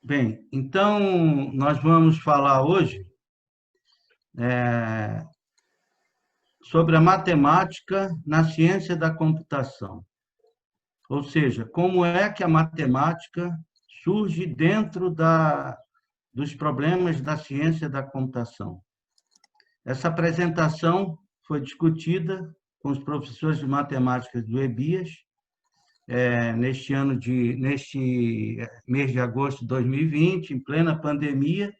Bem, então nós vamos falar hoje sobre a matemática na ciência da computação. Ou seja, como é que a matemática surge dentro dos problemas da ciência da computação. Essa apresentação foi discutida com os professores de matemática do EBIAS, neste mês de agosto de 2020, em plena pandemia,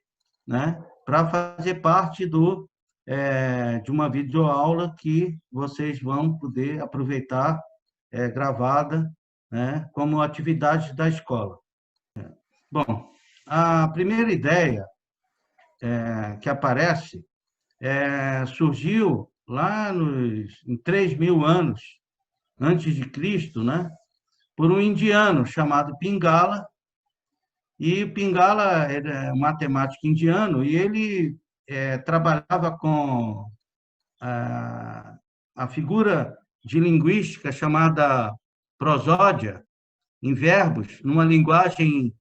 né, para fazer parte de uma videoaula que vocês vão poder aproveitar gravada, né, como atividade da escola. Bom, a primeira ideia que aparece surgiu lá em 3.000 anos antes de Cristo, né, por um indiano chamado Pingala. E Pingala era um matemático indiano e ele trabalhava com a figura de linguística chamada prosódia, em verbos, numa linguagem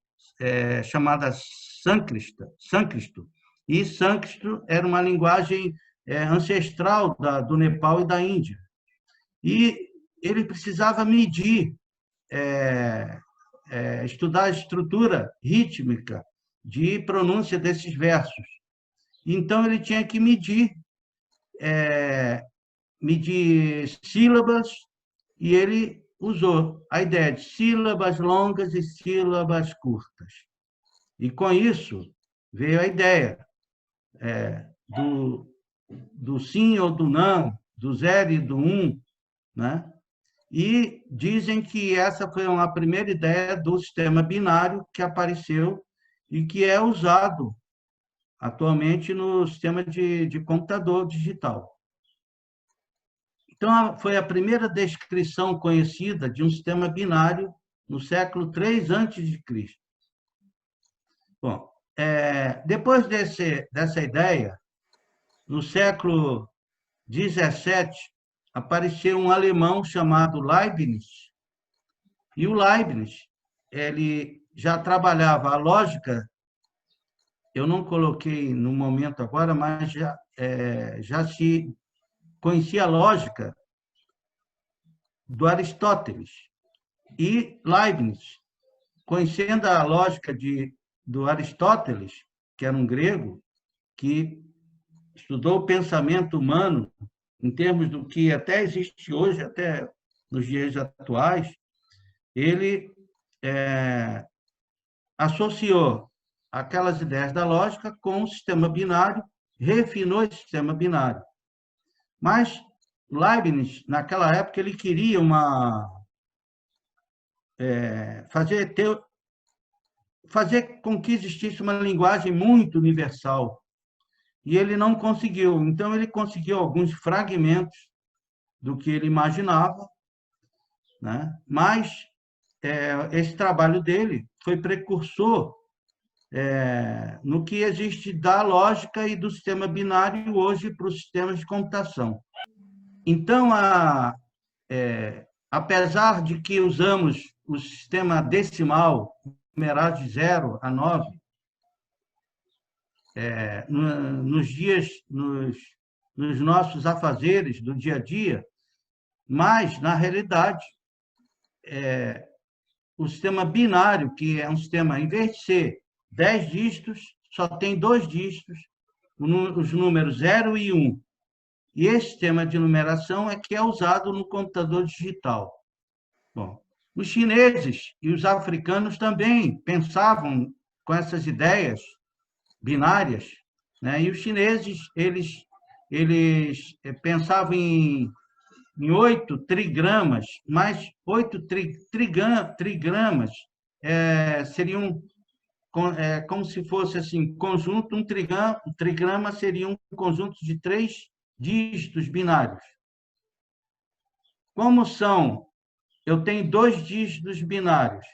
chamada sânscrito. E sânscrito era uma linguagem ancestral do Nepal e da Índia. E ele precisava medir, estudar a estrutura rítmica de pronúncia desses versos. Então, ele tinha que medir sílabas, e ele usou a ideia de sílabas longas e sílabas curtas. E, com isso, veio a ideia do sim ou do não, do zero e do um, né? E dizem que essa foi uma primeira ideia do sistema binário que apareceu e que é usado atualmente no sistema de computador digital. Então, foi a primeira descrição conhecida de um sistema binário no século III a.C. Bom, depois dessa ideia, no século XVII, apareceu um alemão chamado Leibniz. E o Leibniz, ele já trabalhava a lógica, eu não coloquei no momento agora, mas já se conhecia a lógica do Aristóteles. E Leibniz, conhecendo a lógica do Aristóteles, que era um grego, que estudou o pensamento humano em termos do que até existe hoje, até nos dias atuais, ele associou aquelas ideias da lógica com o sistema binário, refinou esse sistema binário. Mas Leibniz, naquela época, ele queria fazer com que existisse uma linguagem muito universal. E ele não conseguiu. Então, ele conseguiu alguns fragmentos do que ele imaginava, né? Mas esse trabalho dele foi precursor no que existe da lógica e do sistema binário hoje para os sistemas de computação. Então, apesar de que usamos o sistema decimal, numerado de 0 a 9, nos nossos afazeres do dia a dia, mas, na realidade, o sistema binário, que é um sistema, em vez de ser 10 dígitos, só tem 2 dígitos, os números 0 e 1. E esse sistema de numeração é que é usado no computador digital. Bom, os chineses e os africanos também pensavam com essas ideias binárias, né? E os chineses, eles pensavam em 8 trigramas, mas 8 trigramas seriam como se fosse assim, conjunto, um trigrama seria um conjunto de 3 dígitos binários. Como eu tenho 2 dígitos binários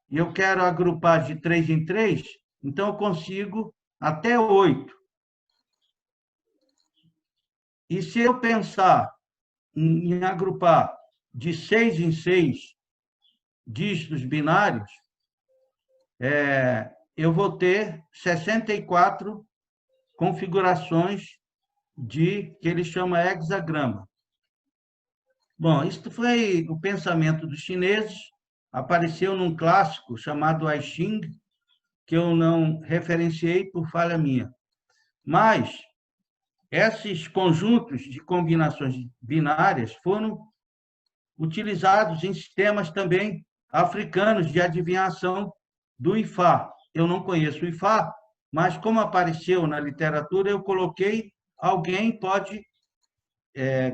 e eu quero agrupar de 3 em 3, então eu consigo até 8. E se eu pensar em agrupar de 6 em 6 dígitos binários, eu vou ter 64 configurações que ele chama hexagrama. Bom, isso foi o pensamento dos chineses, apareceu num clássico chamado I Ching, que eu não referenciei por falha minha. Mas esses conjuntos de combinações binárias foram utilizados em sistemas também africanos de adivinhação do Ifá. Eu não conheço o Ifá, mas como apareceu na literatura, eu coloquei, alguém pode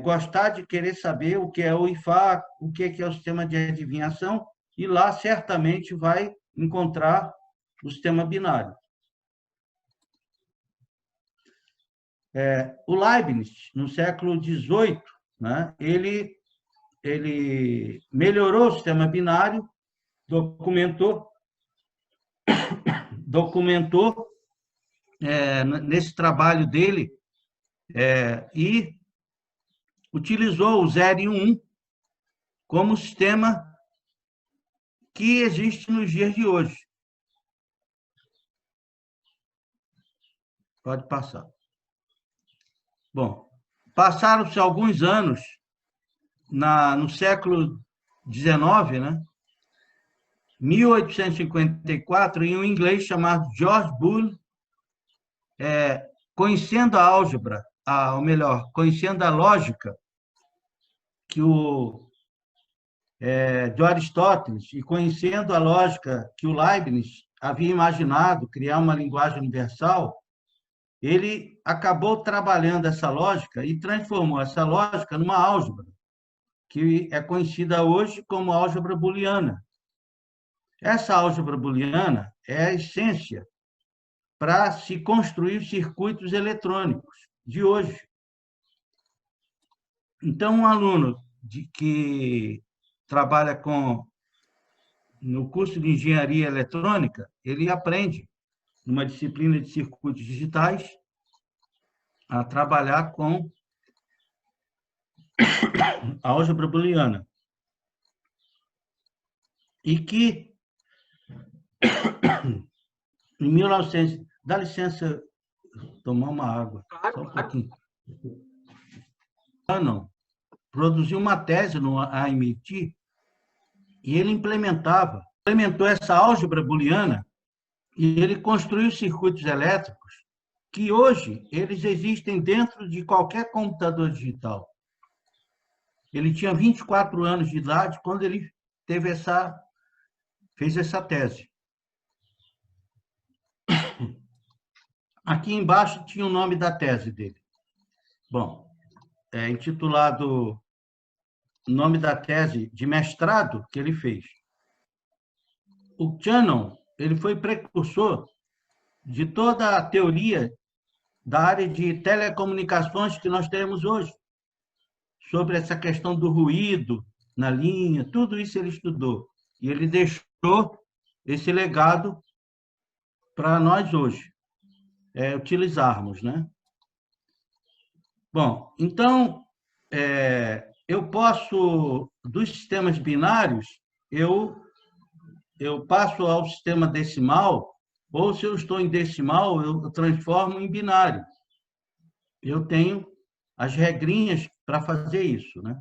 gostar de querer saber o que é o Ifá, o que é o sistema de adivinhação, e lá certamente vai encontrar o sistema binário. O Leibniz, no século XVIII, né, ele melhorou o sistema binário, documentou nesse trabalho dele e utilizou o 0 e o 1 como sistema que existe nos dias de hoje. Pode passar. Bom, passaram-se alguns anos, no século XIX, né? 1854, em um inglês chamado George Boole, conhecendo a álgebra, ou melhor, conhecendo a lógica de Aristóteles e conhecendo a lógica que o Leibniz havia imaginado, criar uma linguagem universal, ele acabou trabalhando essa lógica e transformou essa lógica numa álgebra, que é conhecida hoje como álgebra booleana. Essa álgebra booleana é a essência para se construir circuitos eletrônicos de hoje. Então, um aluno que trabalha no curso de engenharia eletrônica, ele aprende, numa disciplina de circuitos digitais, a trabalhar com a álgebra booleana. E que, em 1900... Dá licença, tomar uma água. Só um pouquinho. Não. Produziu uma tese no MIT e ele implementou essa álgebra booleana e ele construiu circuitos elétricos que hoje eles existem dentro de qualquer computador digital. Ele tinha 24 anos de idade quando ele fez essa tese. Aqui embaixo tinha o nome da tese dele. Bom, é intitulado o nome da tese de mestrado que ele fez. O Shannon, ele foi precursor de toda a teoria da área de telecomunicações que nós temos hoje, sobre essa questão do ruído na linha, tudo isso ele estudou. E ele deixou esse legado para nós hoje utilizarmos, né? Bom, então, eu posso, dos sistemas binários, eu passo ao sistema decimal, ou se eu estou em decimal, eu transformo em binário. Eu tenho as regrinhas para fazer isso, né?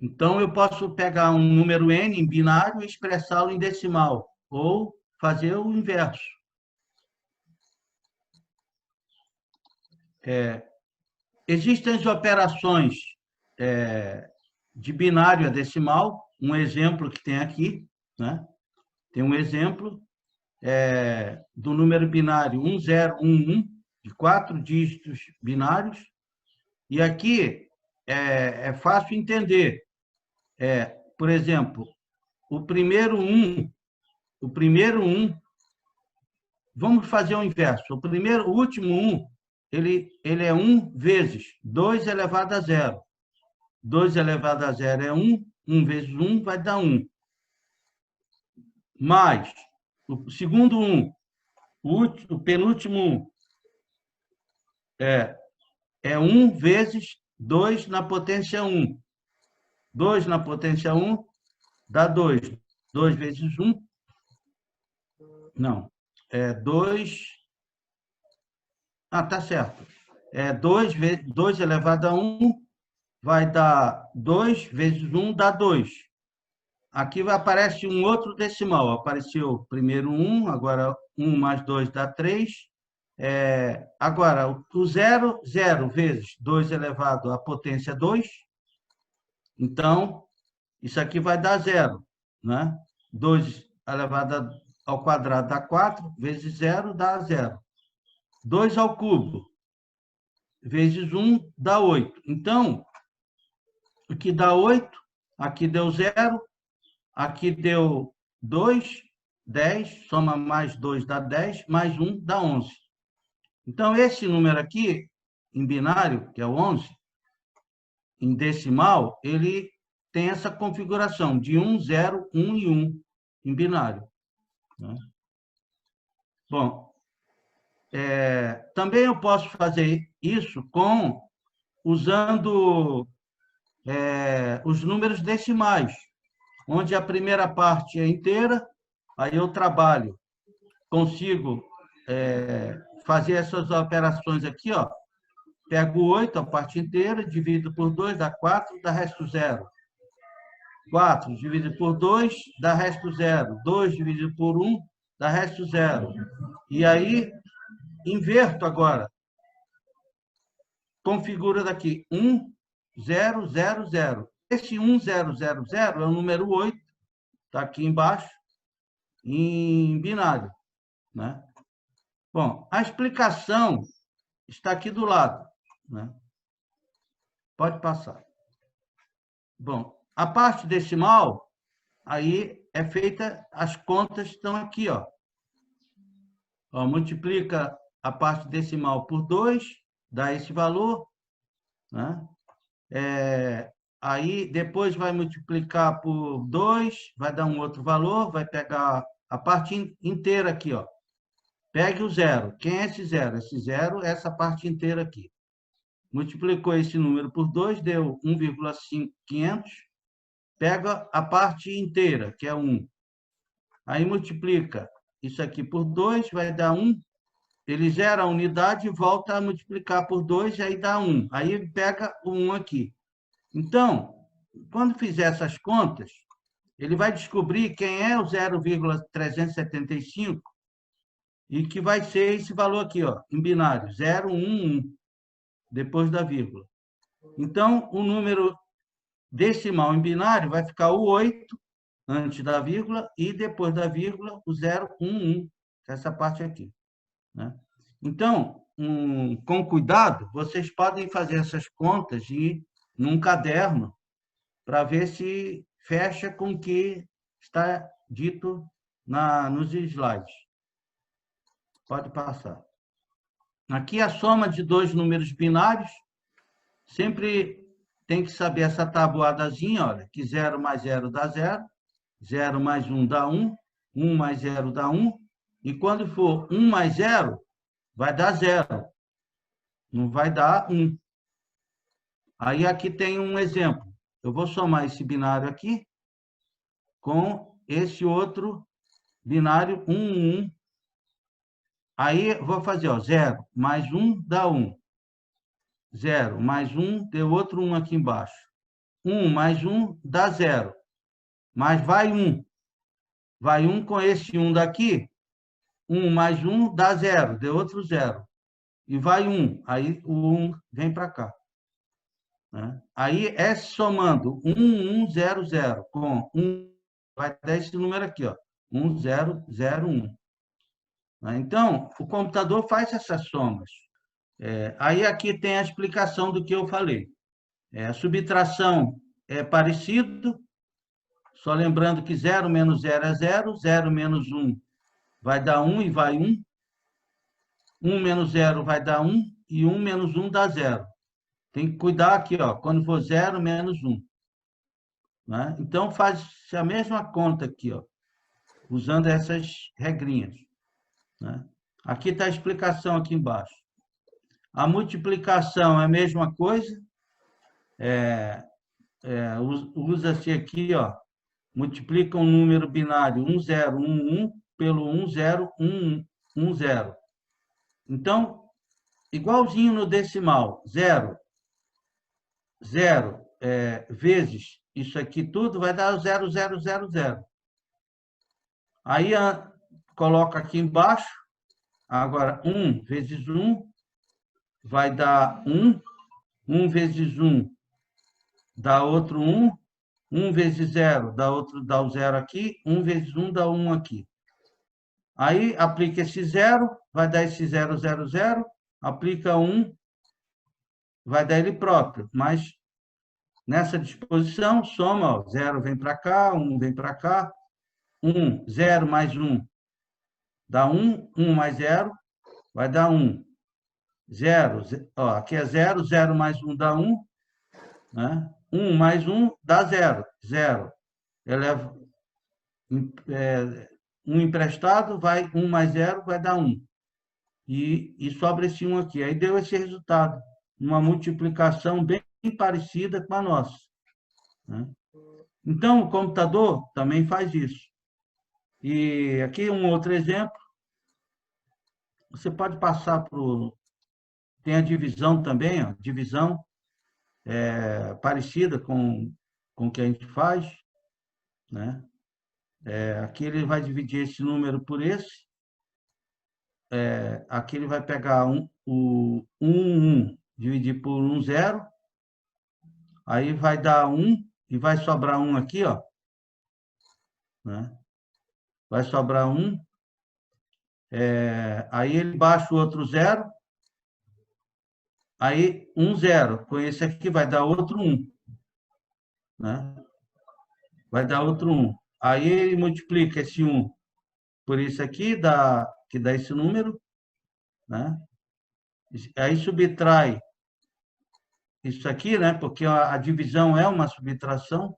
Então, eu posso pegar um número n em binário e expressá-lo em decimal, ou fazer o inverso. Existem as operações de binário a decimal, um exemplo que tem aqui, né? Tem um exemplo do número binário 1011, de 4 dígitos binários, e aqui é fácil entender. Por exemplo, o primeiro 1, vamos fazer o inverso. O último 1, ele é 1 vezes 2 elevado a 0. 2 elevado a 0 é 1, 1 vezes 1 vai dar 1. Mais o segundo 1, o penúltimo 1, é 1 vezes 2 na potência 1. 2 na potência 1 dá 2. 2 vezes 1 Não. 2... Ah, tá certo. 2 elevado a 1 vai dar 2 vezes 1 dá 2. Aqui aparece um outro decimal. Apareceu primeiro 1, agora 1 mais 2 dá 3. Agora, o 0 vezes 2 elevado à potência 2. Então, isso aqui vai dar 0, né? 2 elevado ao quadrado dá 4, vezes 0 dá 0. 2 ao cubo vezes 1 dá 8. Então, aqui dá 8, aqui deu 0, aqui deu 2, 10, soma mais 2 dá 10, mais 1 dá 11. Então, esse número aqui, em binário, que é o 11, em decimal, ele tem essa configuração de 1, 0, 1 e 1 em binário, né? Bom, também eu posso fazer isso usando os números decimais, onde a primeira parte é inteira, aí eu trabalho, consigo fazer essas operações aqui, ó. Pego 8, a parte inteira, divido por 2, dá 4, dá resto 0. 4 dividido por 2, dá resto 0. 2 dividido por 1, dá resto 0. E aí, inverto agora. Configura daqui 1, 0, 0, 0. Esse 1, 0, 0, 0 é o número 8, está aqui embaixo, em binário, né? Bom, a explicação está aqui do lado, né? Pode passar. Bom, a parte decimal, aí é feita, as contas estão aqui, ó. Multiplica a parte decimal por 2, dá esse valor, né? Aí depois vai multiplicar por 2, vai dar um outro valor, vai pegar a parte inteira aqui, ó. Pegue o 0. Quem é esse 0? Esse 0 é essa parte inteira aqui. Multiplicou esse número por 2, deu 1,500. Pega a parte inteira, que é 1. Aí multiplica isso aqui por 2, vai dar 1. Ele zera a unidade e volta a multiplicar por 2, e aí dá 1. Aí ele pega o 1 aqui. Então, quando fizer essas contas, ele vai descobrir quem é o 0,375 e que vai ser esse valor aqui, ó, em binário, 011, depois da vírgula. Então, o número decimal em binário vai ficar o 8 antes da vírgula e depois da vírgula o 011, essa parte aqui, né? Então, com cuidado, vocês podem fazer essas contas e num caderno para ver se fecha com o que está dito nos slides. Pode passar. Aqui a soma de dois números binários, sempre tem que saber essa tabuadazinha, olha, que 0 mais 0 dá 0, 0 mais 1 dá 1, 1 mais 0 dá 1, e quando for 1 mais 0, vai dar 0, não vai dar 1. Aí aqui tem um exemplo. Eu vou somar esse binário aqui com esse outro binário 1, 1. Aí vou fazer, ó, 0 mais 1 dá 1. 0 mais 1 deu outro 1 aqui embaixo. 1 mais 1 dá 0. Mas vai 1. Vai 1 com esse 1 daqui. 1 mais 1 dá 0. Deu outro 0. E vai 1. Aí o 1 vem para cá, né? Aí é somando 1, 1, 0, 0 com 1. Vai dar esse número aqui, ó. 1, 0, 0, 1. Então, o computador faz essas somas. Aí aqui tem a explicação do que eu falei. A subtração é parecido, só lembrando que 0 menos 0 é 0, 0 menos 1 vai dar 1 e vai 1, 1 menos 0 vai dar 1 e 1 menos 1 dá 0. Tem que cuidar aqui, ó, quando for 0 menos 1. Né? Então, faz a mesma conta aqui, ó, usando essas regrinhas. Né? Aqui está a explicação aqui embaixo. A multiplicação é a mesma coisa. Usa-se aqui, ó, multiplica um número binário 1, 0, 1, 1 pelo 1, 0, 1, 1, 0. Então, igualzinho no decimal, 0, 0 vezes isso aqui tudo vai dar 0, 0, 0, 0. Aí coloca aqui embaixo, agora 1 vezes 1 vai dar 1, 1 vezes 1 dá outro 1, 1 vezes 0 dá o 0 aqui, 1 vezes 1 dá 1 aqui. Aí aplica esse 0, vai dar esse 0, 0, 0, aplica 1, vai dar ele próprio, mas nessa disposição, soma, ó, 0 vem para cá, 1 vem para cá, 1, 0 mais 1 dá 1, 1 mais 0 vai dar 1. 0, ó, aqui é 0, 0 mais 1 dá 1, né? 1 mais 1 dá 0, 0. Eleva, um emprestado, 1 mais 0 vai dar 1. E sobra esse 1 aqui. Aí deu esse resultado, uma multiplicação bem parecida com a nossa, né? Então, o computador também faz isso. E aqui um outro exemplo. Você pode passar para o... Tem a divisão também, ó, divisão parecida com o que a gente faz, né? Aqui ele vai dividir esse número por esse. Aqui ele vai pegar o 1, dividir por 1, 0. Aí vai dar 1 e vai sobrar 1 aqui, ó, né? Vai sobrar 1. Aí ele baixa o outro 0. Aí 1, 0. Com esse aqui vai dar outro 1, né? Vai dar outro 1. Aí ele multiplica esse 1 por isso aqui, que dá esse número, né? Aí subtrai isso aqui, né? Porque a divisão é uma subtração,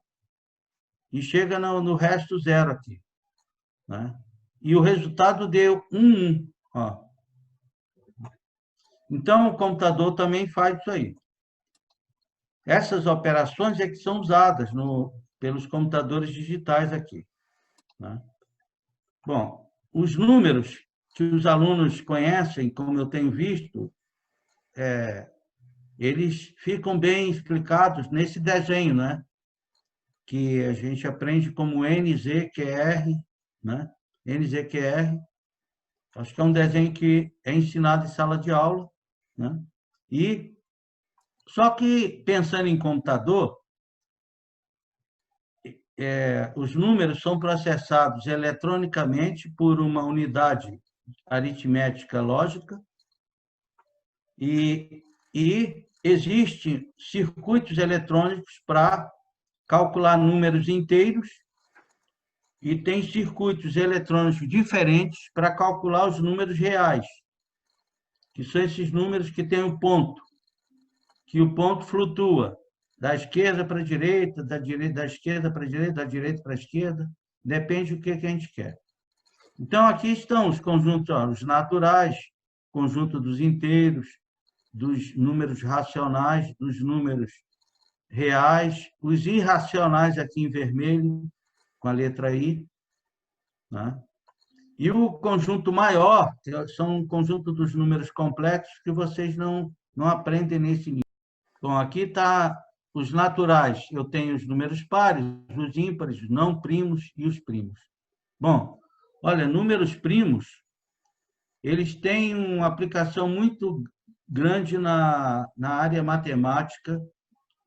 e chega no resto 0 aqui, né? E o resultado deu 1, 1. Ó. Então, o computador também faz isso aí. Essas operações é que são usadas pelos computadores digitais aqui, né? Bom, os números que os alunos conhecem, como eu tenho visto, eles ficam bem explicados nesse desenho, né? Que a gente aprende como NZQR, né? NZQR, acho que é um desenho que é ensinado em sala de aula, né? E só que pensando em computador, os números são processados eletronicamente por uma unidade aritmética lógica e existem circuitos eletrônicos para calcular números inteiros e tem circuitos eletrônicos diferentes para calcular os números reais, que são esses números que têm um ponto, que o ponto flutua da esquerda para a direita, da esquerda para a direita, da direita para a esquerda, depende do que a gente quer. Então, aqui estão os conjuntos, ó, os naturais, conjunto dos inteiros, dos números racionais, dos números reais, os irracionais aqui em vermelho, com a letra I, né? E o conjunto maior são um conjunto dos números complexos que vocês não aprendem nesse nível. Bom, aqui está os naturais. Eu tenho os números pares, os ímpares, os não primos e os primos. Bom, olha, números primos, eles têm uma aplicação muito grande na área matemática,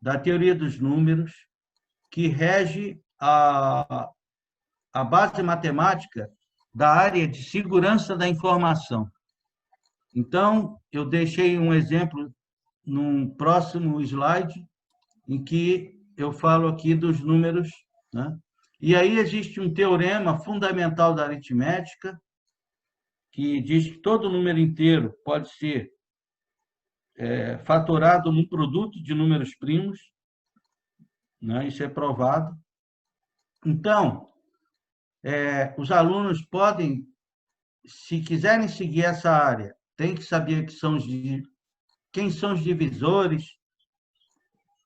da teoria dos números, que rege a base matemática da área de segurança da informação. Então, eu deixei um exemplo num próximo slide, em que eu falo aqui dos números, né? E aí existe um teorema fundamental da aritmética, que diz que todo número inteiro pode ser fatorado num produto de números primos, né? Isso é provado. Então, os alunos podem, se quiserem seguir essa área, tem que saber quem são os divisores,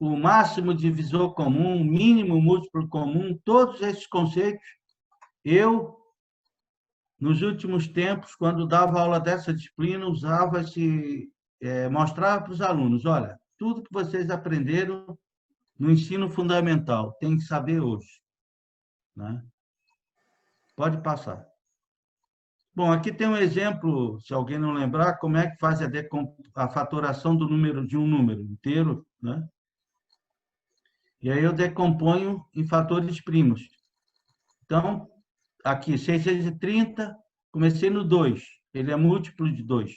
o máximo divisor comum, mínimo múltiplo comum, todos esses conceitos eu nos últimos tempos, quando dava aula dessa disciplina, mostrava para os alunos, olha, tudo que vocês aprenderam no ensino fundamental, tem que saber hoje. Né? Pode passar. Bom, aqui tem um exemplo, se alguém não lembrar, como é que faz a fatoração do número de um número inteiro, né? E aí eu decomponho em fatores primos. Então, aqui, 630, comecei no 2, ele é múltiplo de 2.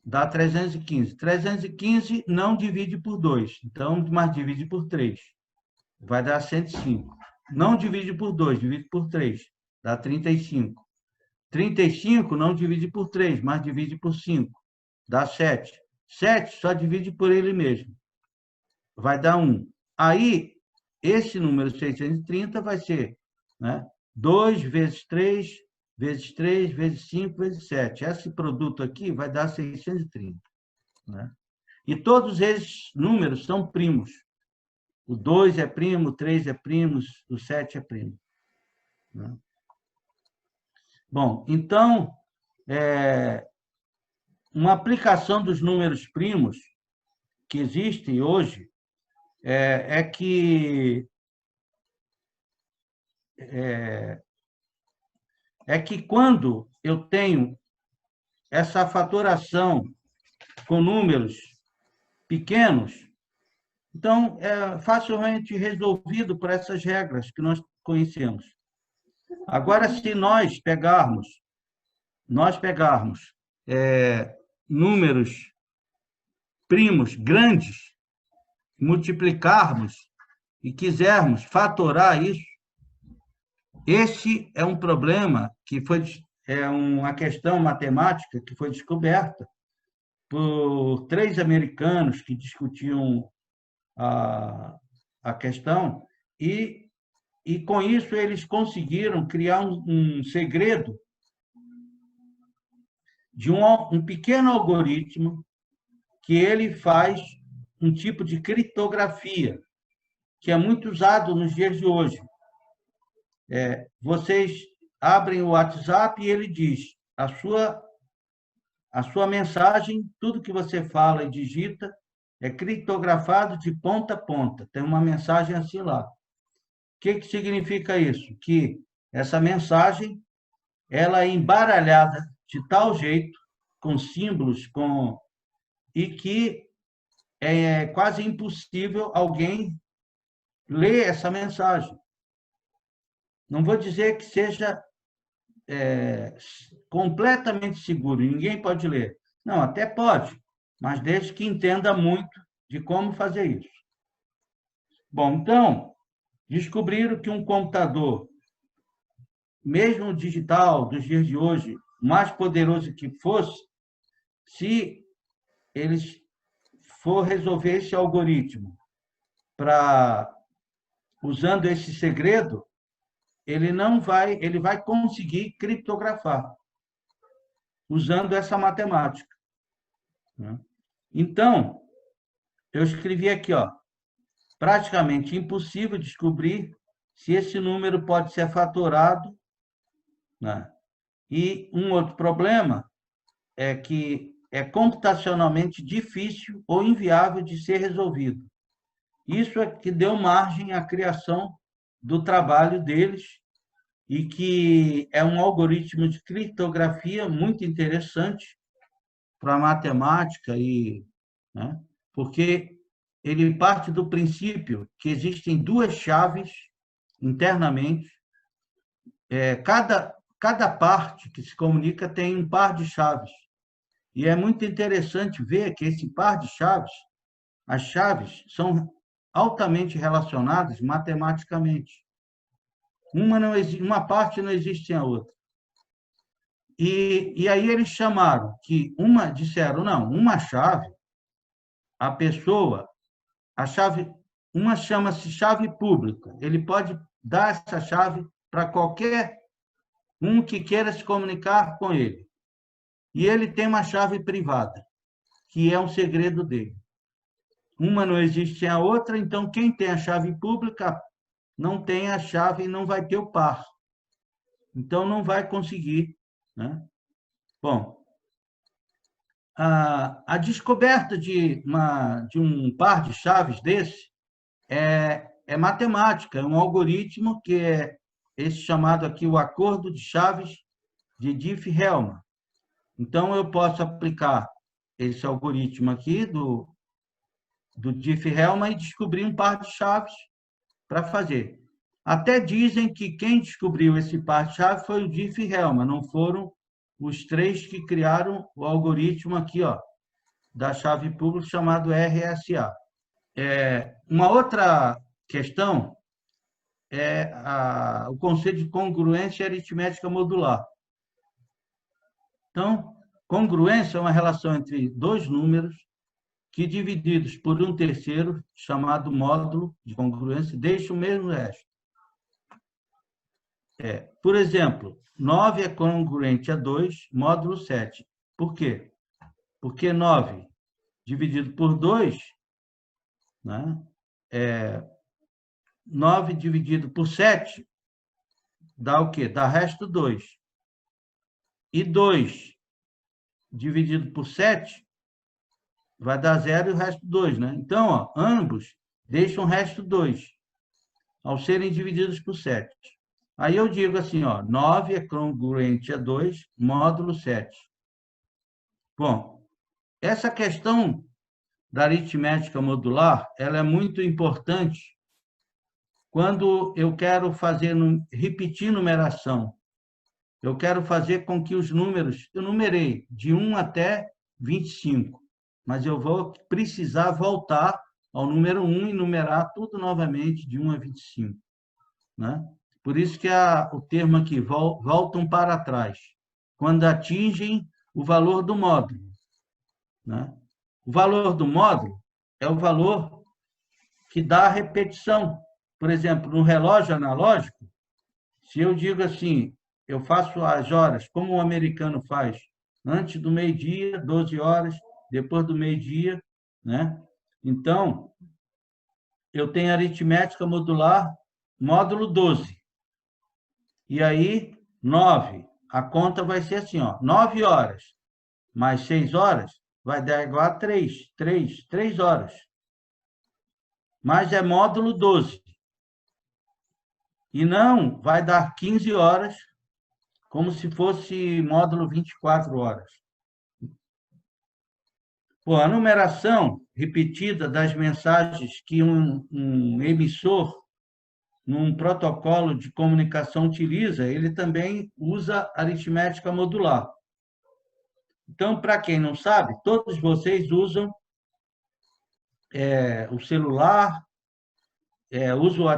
Dá 315. 315 não divide por 2, então, mas divide por 3. Vai dar 105. Não divide por 2, divide por 3. Dá 35. 35 não divide por 3, mas divide por 5. Dá 7. 7 só divide por ele mesmo. Vai dar 1. Aí, esse número 630 vai ser, né, 2 vezes 3, vezes 3, vezes 5, vezes 7. Esse produto aqui vai dar 630. Né? E todos esses números são primos. O 2 é primo, o 3 é primo, o 7 é primo. Né? Bom, então, uma aplicação dos números primos que existem hoje é que quando eu tenho essa fatoração com números pequenos, então é facilmente resolvido por essas regras que nós conhecemos. Agora, se nós pegarmos números primos grandes, multiplicarmos e quisermos fatorar isso, esse é um problema uma questão matemática que foi descoberta por 3 americanos que discutiam a questão e com isso eles conseguiram criar um segredo de um pequeno algoritmo que ele faz um tipo de criptografia que é muito usado nos dias de hoje. Vocês abrem o WhatsApp e ele diz a sua mensagem, tudo que você fala e digita é criptografado de ponta a ponta. Tem uma mensagem assim lá. O que significa isso? Que essa mensagem ela é embaralhada de tal jeito, com símbolos, e que é quase impossível alguém ler essa mensagem. Não vou dizer que seja completamente seguro, ninguém pode ler. Não, até pode, mas desde que entenda muito de como fazer isso. Bom, então, descobriram que um computador, mesmo digital dos dias de hoje, mais poderoso que fosse, se eles for resolver esse algoritmo usando esse segredo, ele vai conseguir criptografar usando essa matemática. Então, eu escrevi aqui, praticamente impossível descobrir se esse número pode ser fatorado. Né? E um outro problema é que é computacionalmente difícil ou inviável de ser resolvido. Isso é que deu margem à criação do trabalho deles e que é um algoritmo de criptografia muito interessante para a matemática, né? Porque ele parte do princípio que existem 2 chaves internamente. Cada parte que se comunica tem um par de chaves. E é muito interessante ver que esse par de chaves, as chaves são altamente relacionadas matematicamente. Uma parte não existe sem a outra. E aí eles disseram, não, uma chave, uma chama-se chave pública. Ele pode dar essa chave para qualquer um que queira se comunicar com ele. E ele tem uma chave privada, que é um segredo dele. Uma não existe sem a outra, então quem tem a chave pública não tem a chave e não vai ter o par. Então, não vai conseguir, né? Bom, a descoberta de um par de chaves desse é matemática, é um algoritmo que é esse chamado aqui o acordo de chaves de Diffie-Hellman. Então, eu posso aplicar esse algoritmo aqui do Diffie-Hellman e descobrir um par de chaves para fazer. Até dizem que quem descobriu esse par de chaves foi o Diffie-Hellman, não foram os três que criaram o algoritmo aqui, ó, da chave pública chamado RSA. Uma outra questão é o conceito de congruência aritmética modular. Então, congruência é uma relação entre dois números que, divididos por um terceiro, chamado módulo de congruência, deixam o mesmo resto. Por exemplo, 9 é congruente a 2, módulo 7. Por quê? Porque 9 dividido por 2, né? 9 dividido por 7 dá o quê? Dá resto 2. E 2 dividido por 7 vai dar 0 e o resto 2, né? Então, ó, ambos deixam o resto 2, ao serem divididos por 7. Aí eu digo assim, ó, 9 é congruente a 2, módulo 7. Bom, essa questão da aritmética modular, ela é muito importante quando eu quero repetir numeração. Eu quero fazer com que os números, eu numerei de 1 até 25, mas eu vou precisar voltar ao número 1 e numerar tudo novamente de 1 a 25, né? Por isso que o termo aqui, voltam para trás, quando atingem o valor do módulo, né? O valor do módulo é o valor que dá a repetição. Por exemplo, no relógio analógico, se eu digo assim, eu faço as horas como o americano faz, antes do meio-dia, 12 horas, depois do meio-dia, né? Então, eu tenho aritmética modular, módulo 12. E aí, 9. A conta vai ser assim, ó, 9 horas mais 6 horas vai dar igual a 3 horas. Mas é módulo 12. E não vai dar 15 horas, como se fosse módulo 24 horas. Pô, a numeração repetida das mensagens que um emissor, num protocolo de comunicação utiliza, ele também usa aritmética modular. Então, para quem não sabe, todos vocês usam o celular, usam o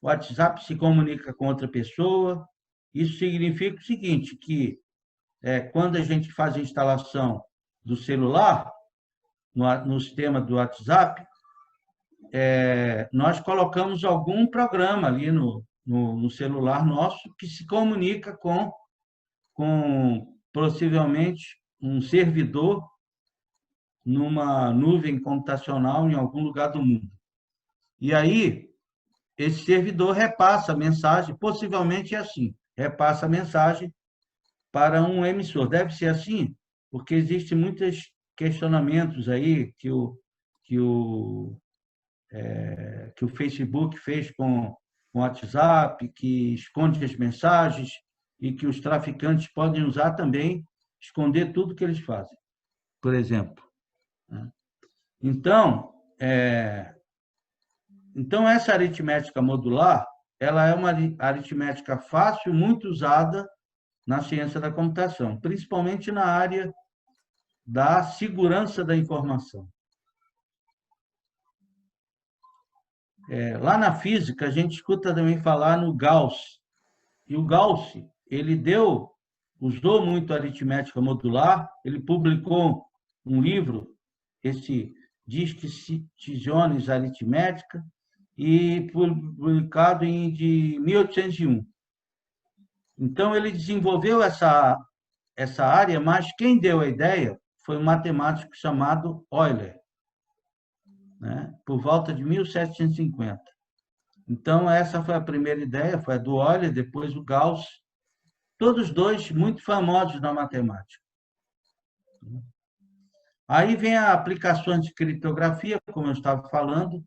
WhatsApp se comunica com outra pessoa. Isso significa o seguinte, que quando a gente faz a instalação do celular, no sistema do WhatsApp, nós colocamos algum programa ali no celular nosso que se comunica com possivelmente um servidor numa nuvem computacional em algum lugar do mundo. E aí, esse servidor repassa a mensagem, possivelmente é assim, repassa a mensagem para um emissor. Deve ser assim, porque existem muitos questionamentos aí que o Facebook fez com o WhatsApp, que esconde as mensagens e que os traficantes podem usar também, esconder tudo que eles fazem, por exemplo. Então, essa aritmética modular, ela é uma aritmética fácil, muito usada na ciência da computação, principalmente na área da segurança da informação. Lá na física, a gente escuta também falar no Gauss. E o Gauss, ele usou muito a aritmética modular, ele publicou um livro, esse Disquisitiones Aritmética, e publicado de 1801. Então, ele desenvolveu essa área, mas quem deu a ideia foi um matemático chamado Euler, né? Por volta de 1750. Então, essa foi a primeira ideia, foi a do Euler, depois o Gauss, todos dois muito famosos na matemática. Aí vem a aplicação de criptografia, como eu estava falando.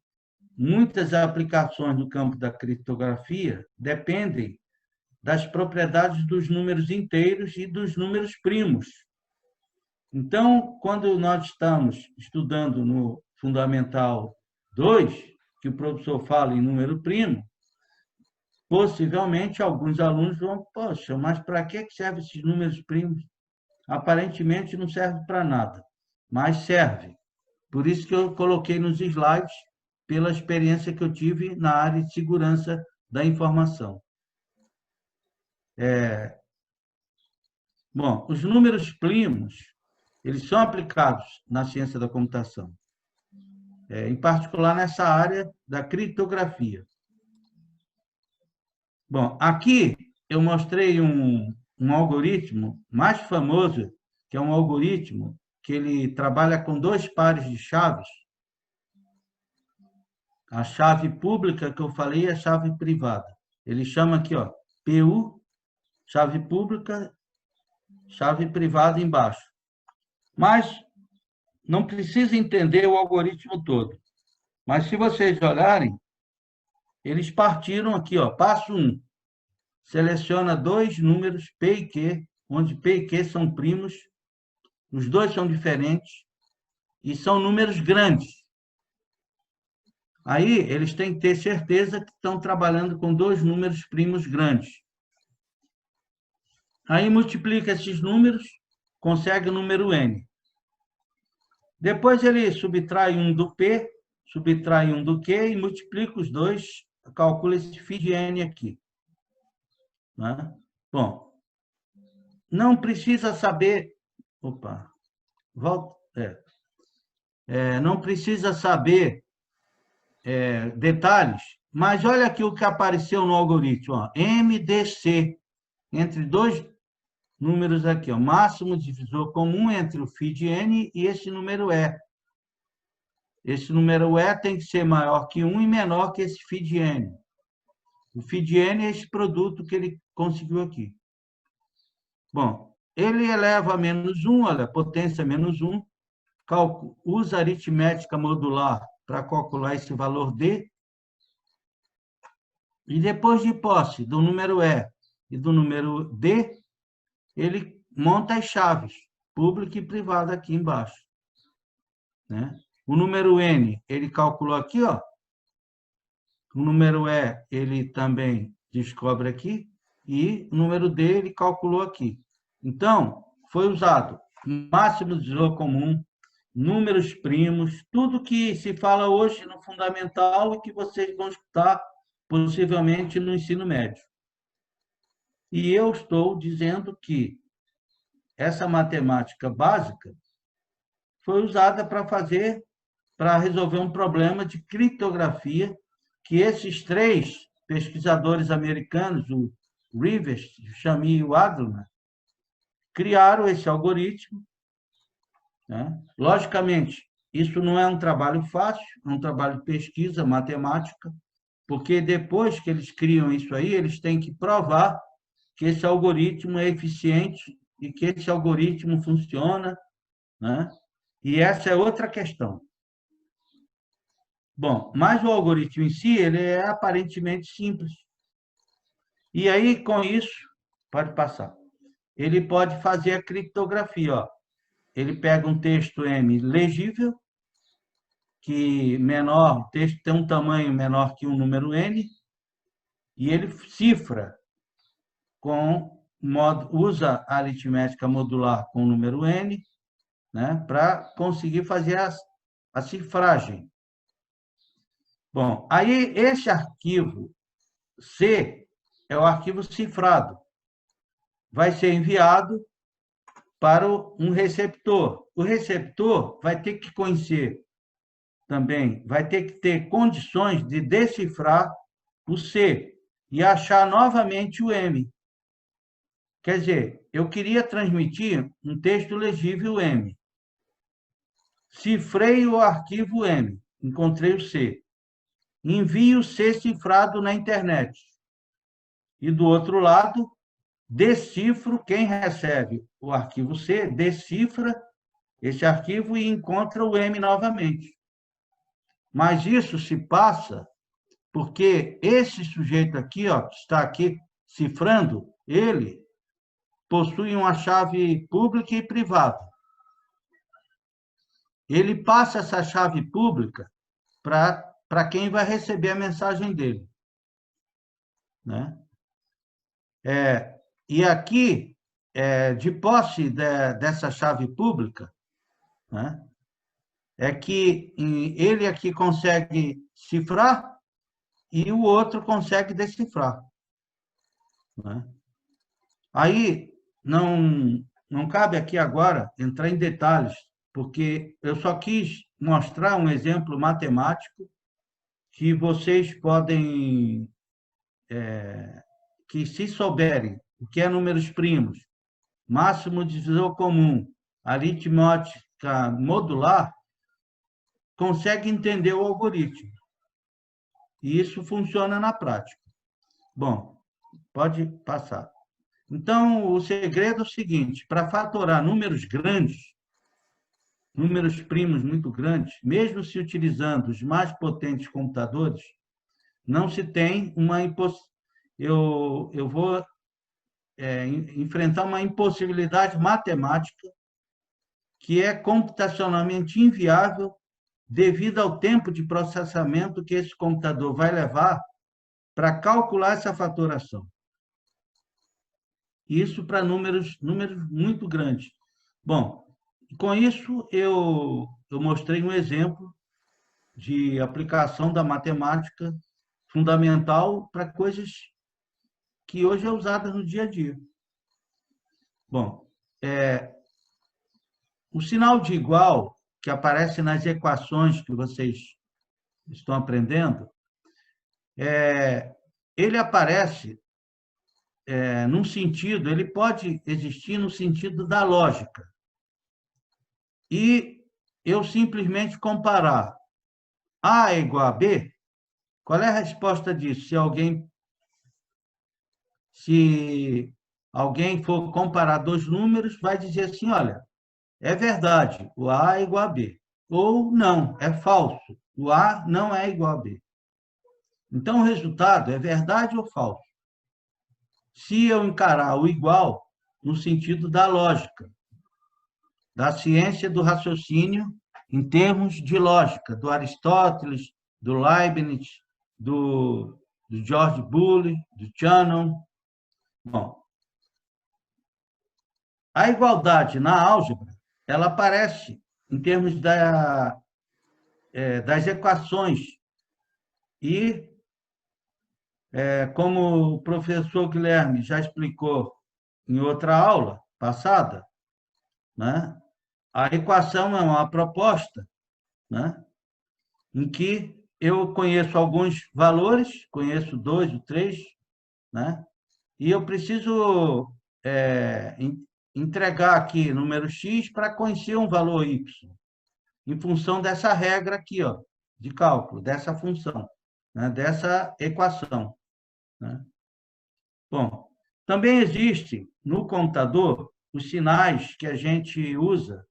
Muitas aplicações no campo da criptografia dependem das propriedades dos números inteiros e dos números primos. Então, quando nós estamos estudando no Fundamental 2, que o professor fala em número primo, possivelmente alguns alunos vão, poxa, mas para que servem esses números primos? Aparentemente não serve para nada, mas serve. Por isso que eu coloquei nos slides, pela experiência que eu tive na área de segurança da informação. Bom, os números primos, eles são aplicados na ciência da computação, em particular nessa área da criptografia. Bom, aqui eu mostrei um algoritmo mais famoso, que é um algoritmo que ele trabalha com dois pares de chaves. A chave pública que eu falei é a chave privada. Ele chama aqui, ó, PU, chave pública, chave privada embaixo. Mas não precisa entender o algoritmo todo. Mas se vocês olharem, eles partiram aqui, ó, passo 1. Seleciona dois números P e Q, onde P e Q são primos, os dois são diferentes e são números grandes. Aí eles têm que ter certeza que estão trabalhando com dois números primos grandes. Aí multiplica esses números, consegue o número N. Depois ele subtrai um do P, subtrai um do Q e multiplica os dois, calcula esse φ de N aqui. Né? Bom, não precisa saber... Opa, volta. Não precisa saber detalhes, mas olha aqui o que apareceu no algoritmo. Ó, MDC, entre dois números aqui, ó, máximo divisor comum entre o φ de N e esse número E. Esse número E tem que ser maior que 1 e menor que esse φ de N. O φ de N é esse produto que ele conseguiu aqui. Bom, ele eleva a menos 1, olha, potência menos 1, usa aritmética modular para calcular esse valor D, e depois de posse do número E e do número D, ele monta as chaves, pública e privada aqui embaixo. Né? O número N, ele calculou aqui, ó. O número E, ele também descobre aqui, e o número D, ele calculou aqui. Então, foi usado máximo divisor comum, números primos, tudo que se fala hoje no fundamental e que vocês vão escutar possivelmente no ensino médio. E eu estou dizendo que essa matemática básica foi usada para resolver um problema de criptografia que esses três pesquisadores americanos, o Rivest, o Chamy e o Adleman, criaram esse algoritmo. Né? Logicamente, isso não é um trabalho fácil, é um trabalho de pesquisa matemática, porque depois que eles criam isso aí, eles têm que provar que esse algoritmo é eficiente e que esse algoritmo funciona, né? E essa é outra questão. Bom, mas o algoritmo em si, ele é aparentemente simples. E aí, com isso, pode passar, ele pode fazer a criptografia. Ó. Ele pega um texto M legível, que menor, o texto tem um tamanho menor que um número N, e ele cifra usa a aritmética modular com o número N, né, para conseguir fazer a cifragem. Bom, aí esse arquivo C é o arquivo cifrado. Vai ser enviado para um receptor. O receptor vai ter que conhecer também, vai ter que ter condições de decifrar o C e achar novamente o M. Quer dizer, eu queria transmitir um texto legível M. Cifrei o arquivo M, encontrei o C. envio C cifrado na internet. E, do outro lado, decifro quem recebe o arquivo C, decifra esse arquivo e encontra o M novamente. Mas isso se passa porque esse sujeito aqui, ó, que está aqui cifrando, ele possui uma chave pública e privada. Ele passa essa chave pública para quem vai receber a mensagem dele, né? E aqui, de posse dessa chave pública, né, é que ele aqui consegue cifrar e o outro consegue decifrar, né? Aí, não cabe aqui agora entrar em detalhes, porque eu só quis mostrar um exemplo matemático que vocês podem, que se souberem o que é números primos, máximo divisor comum, aritmética modular, consegue entender o algoritmo. E isso funciona na prática. Bom, pode passar. Então, o segredo é o seguinte: para fatorar números grandes, números primos muito grandes, mesmo se utilizando os mais potentes computadores, não se tem uma eu vou enfrentar uma impossibilidade matemática que é computacionalmente inviável devido ao tempo de processamento que esse computador vai levar para calcular essa fatoração. Isso para números muito grandes. Bom, com isso eu mostrei um exemplo de aplicação da matemática fundamental para coisas que hoje é usada no dia a dia. Bom, o sinal de igual que aparece nas equações que vocês estão aprendendo, ele aparece num sentido, ele pode existir no sentido da lógica. E eu simplesmente comparar A é igual a B, qual é a resposta disso? Se alguém for comparar dois números, vai dizer assim, olha, é verdade, o A é igual a B. Ou não, é falso, o A não é igual a B. Então, o resultado é verdade ou falso? Se eu encarar o igual no sentido da lógica, da ciência do raciocínio em termos de lógica, do Aristóteles, do Leibniz, do George Boole, do Shannon. Bom, a igualdade na álgebra, ela aparece em termos das equações e, como o professor Guilherme já explicou em outra aula passada, né, a equação é uma proposta, né, em que eu conheço alguns valores, conheço 2 ou 3, né, e eu preciso entregar aqui número x para conhecer um valor y, em função dessa regra aqui, ó, de cálculo, dessa função, né, dessa equação, né? Bom, também existe no computador os sinais que a gente usa,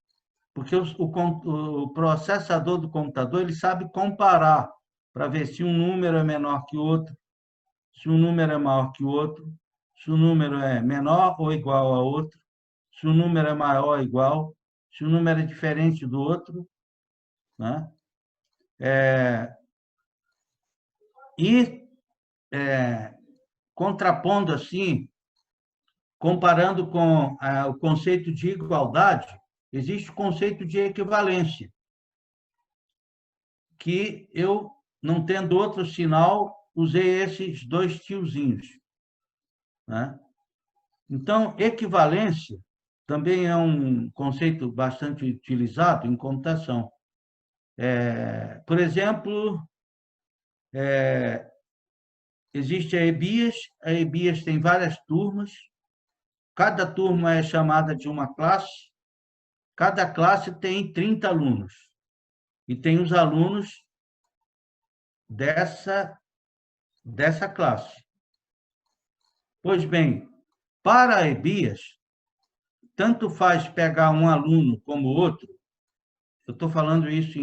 porque o processador do computador ele sabe comparar para ver se um número é menor que o outro, se um número é maior que o outro, se o número é menor ou igual a outro, se o número é maior ou igual, se o número é diferente do outro, né? E contrapondo assim, comparando com o conceito de igualdade, existe o conceito de equivalência, que eu, não tendo outro sinal, usei esses dois tiozinhos, né? Então, equivalência também é um conceito bastante utilizado em computação. Por exemplo, existe a EBIAS tem várias turmas, cada turma é chamada de uma classe, cada classe tem 30 alunos, e tem os alunos dessa classe. Pois bem, para a EBIAS, tanto faz pegar um aluno como outro, eu estou falando isso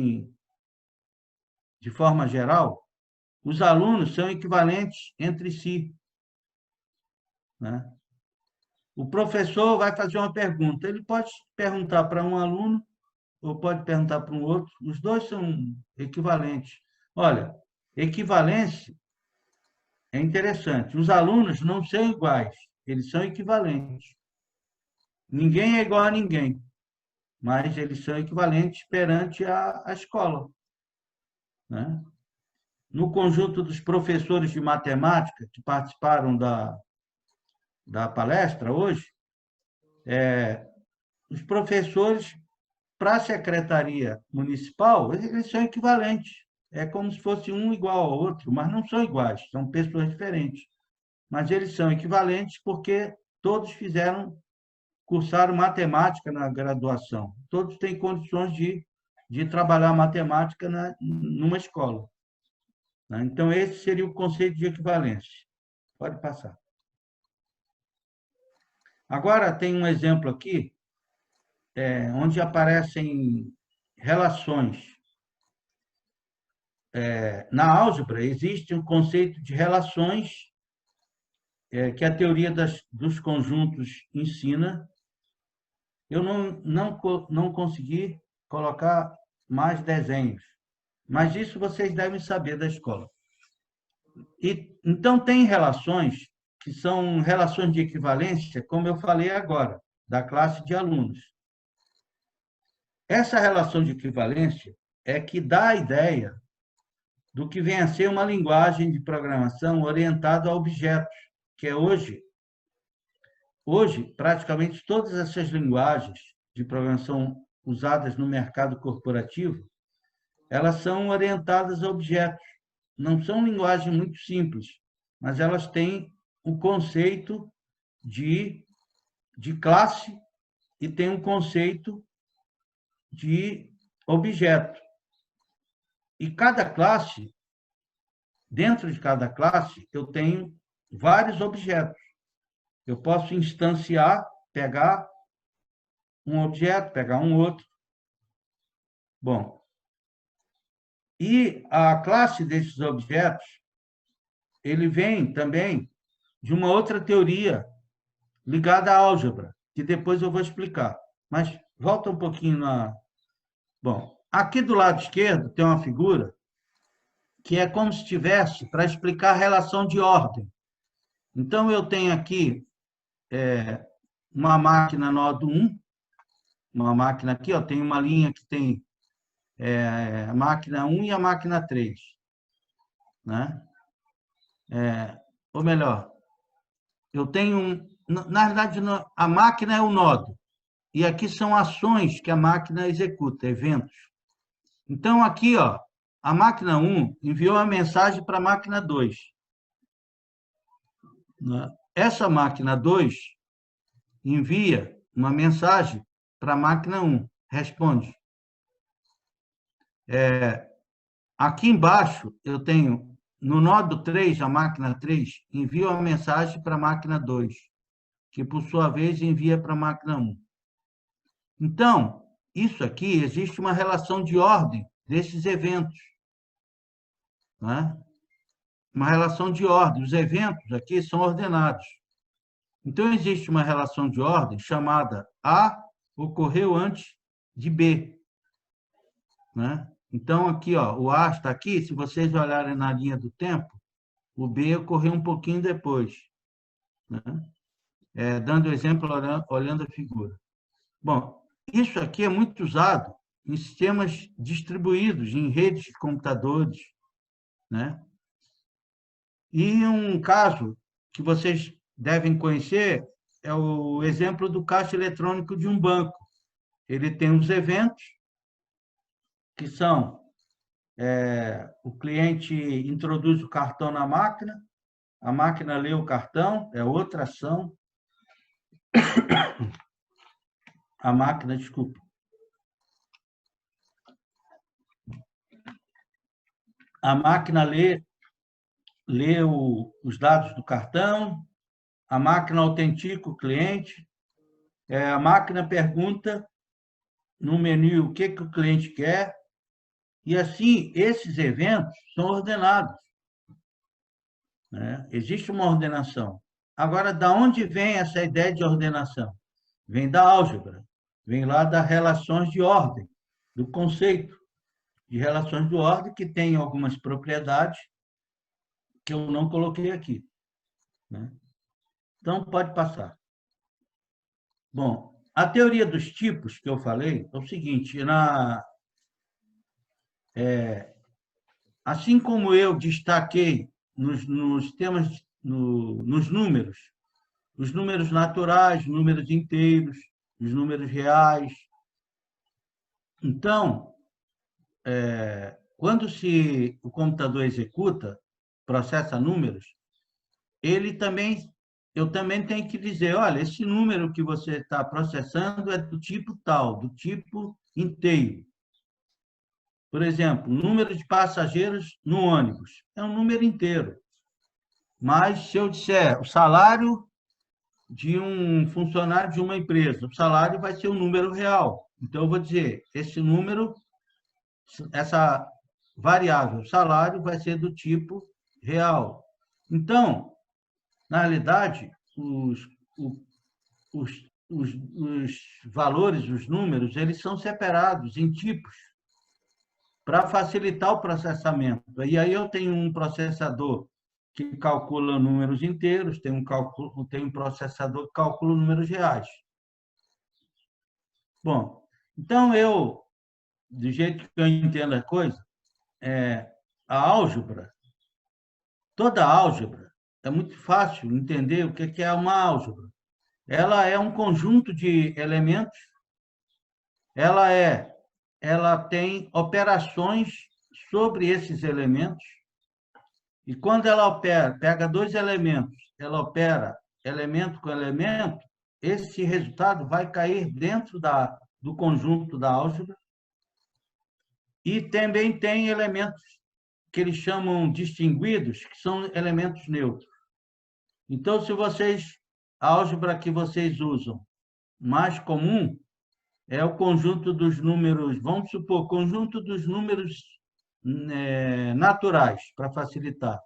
de forma geral, os alunos são equivalentes entre si, né? O professor vai fazer uma pergunta, ele pode perguntar para um aluno ou pode perguntar para um outro, os dois são equivalentes. Olha, equivalência é interessante. Os alunos não são iguais, eles são equivalentes. Ninguém é igual a ninguém, mas eles são equivalentes perante a escola, né? No conjunto dos professores de matemática que participaram da palestra hoje, os professores, para a secretaria municipal, eles são equivalentes. É como se fosse um igual ao outro, mas não são iguais, são pessoas diferentes. Mas eles são equivalentes porque todos cursaram matemática na graduação. Todos têm condições de trabalhar matemática numa escola, né? Então, esse seria o conceito de equivalência. Pode passar. Agora, tem um exemplo aqui, onde aparecem relações. Na álgebra, existe um conceito de relações que a teoria dos conjuntos ensina. Eu não consegui colocar mais desenhos, mas isso vocês devem saber da escola. Então, tem relações que são relações de equivalência, como eu falei agora, da classe de alunos. Essa relação de equivalência é que dá a ideia do que vem a ser uma linguagem de programação orientada a objetos, que é hoje, praticamente todas essas linguagens de programação usadas no mercado corporativo, elas são orientadas a objetos. Não são linguagens muito simples, mas elas têm o conceito de classe e tem um conceito de objeto. E cada classe, dentro de cada classe, eu tenho vários objetos. Eu posso instanciar, pegar um objeto, pegar um outro. Bom, e a classe desses objetos, ele vem também de uma outra teoria ligada à álgebra, que depois eu vou explicar. Mas volta um pouquinho na... Bom, aqui do lado esquerdo tem uma figura que é como se tivesse para explicar a relação de ordem. Então, eu tenho aqui uma máquina nodo 1, uma máquina aqui, ó, tem uma linha que tem a máquina 1 e a máquina 3, né? Ou melhor, eu tenho... Na verdade, a máquina é o nodo, e aqui são ações que a máquina executa, eventos. Então, aqui, ó, a máquina 1 enviou a mensagem para a máquina 2. Essa máquina 2 envia uma mensagem para a máquina 1, responde. Aqui embaixo, eu tenho, no nodo 3, a máquina 3 envia uma mensagem para a máquina 2, que, por sua vez, envia para a máquina 1. Então, isso aqui, existe uma relação de ordem desses eventos, né? Uma relação de ordem. Os eventos aqui são ordenados. Então, existe uma relação de ordem chamada A ocorreu antes de B, né? Então, aqui, ó, o A está aqui, se vocês olharem na linha do tempo, o B ocorreu um pouquinho depois, né? Dando exemplo, olhando a figura. Bom, isso aqui é muito usado em sistemas distribuídos, em redes de computadores, né? E um caso que vocês devem conhecer é o exemplo do caixa eletrônico de um banco. Ele tem os eventos, que são o cliente introduz o cartão na máquina, a máquina lê o cartão, é outra ação. A máquina, desculpa. a máquina lê os dados do cartão, a máquina autentica o cliente, a máquina pergunta no menu o que o cliente quer, e assim, esses eventos são ordenados, né? Existe uma ordenação. Agora, da onde vem essa ideia de ordenação? Vem da álgebra, vem lá das relações de ordem, do conceito de relações de ordem, que tem algumas propriedades que eu não coloquei aqui, né? Então, pode passar. Bom, a teoria dos tipos que eu falei é o seguinte, assim como eu destaquei nos temas, nos números, os números naturais, números inteiros, os números reais. Então, quando o computador executa, processa números, eu também tenho que dizer, olha, esse número que você está processando é do tipo tal, do tipo inteiro. Por exemplo, o número de passageiros no ônibus é um número inteiro. Mas se eu disser o salário de um funcionário de uma empresa, o salário vai ser um número real. Então, eu vou dizer, esse número, essa variável, salário, vai ser do tipo real. Então, na realidade, os valores, os números, eles são separados em tipos para facilitar o processamento. E aí eu tenho um processador que calcula números inteiros, tem um processador que calcula números reais. Bom, então do jeito que eu entendo a coisa, a álgebra, toda álgebra, é muito fácil entender o que é uma álgebra. Ela é um conjunto de elementos, ela tem operações sobre esses elementos, e quando ela pega dois elementos, ela opera elemento com elemento, esse resultado vai cair dentro do conjunto da álgebra. E também tem elementos que eles chamam distinguidos, que são elementos neutros. Então, a álgebra que vocês usam mais comum é o conjunto dos números, vamos supor, conjunto dos números naturais, para facilitar.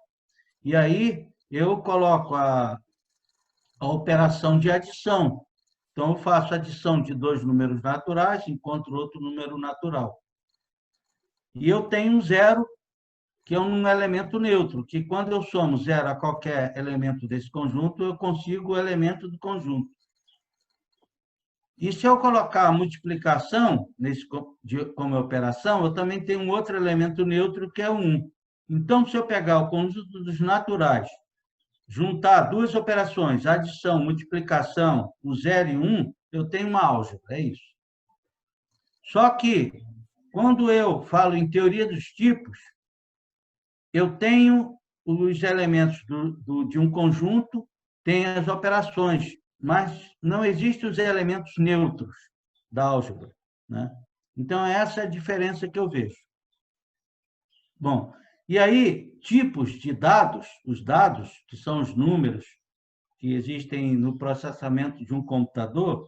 E aí eu coloco a operação de adição. Então, eu faço adição de dois números naturais, encontro outro número natural. E eu tenho um zero, que é um elemento neutro, que quando eu somo zero a qualquer elemento desse conjunto, eu consigo o elemento do conjunto. E se eu colocar a multiplicação como operação, eu também tenho um outro elemento neutro, que é o 1. Então, se eu pegar o conjunto dos naturais, juntar duas operações, adição, multiplicação, o 0 e 1, eu tenho uma álgebra, é isso. Só que, quando eu falo em teoria dos tipos, eu tenho os elementos de um conjunto, tem as operações, mas não existem os elementos neutros da álgebra, né? Então, essa é a diferença que eu vejo. Bom, e aí, tipos de dados, os dados, que são os números que existem no processamento de um computador,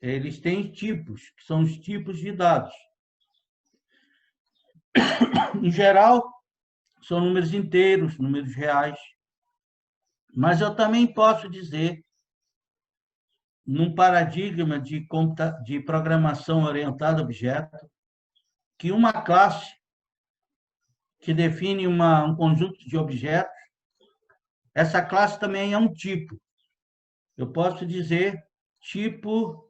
eles têm tipos, que são os tipos de dados. Em geral, são números inteiros, números reais. Mas eu também posso dizer, num paradigma de programação orientada a objeto, que uma classe que define um conjunto de objetos, essa classe também é um tipo. Eu posso dizer tipo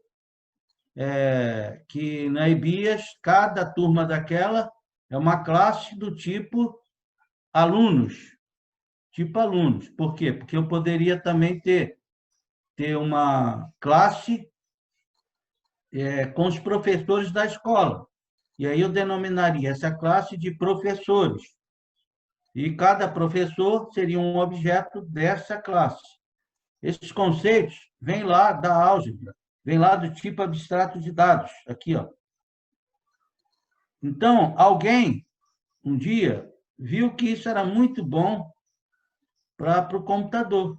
que na EBIAS, cada turma daquela é uma classe do tipo alunos. Tipo alunos. Por quê? Porque eu poderia também ter uma classe com os professores da escola. E aí eu denominaria essa classe de professores. E cada professor seria um objeto dessa classe. Esses conceitos vêm lá da álgebra, vêm lá do tipo abstrato de dados, aqui, ó. Então, alguém, um dia, viu que isso era muito bom para o computador.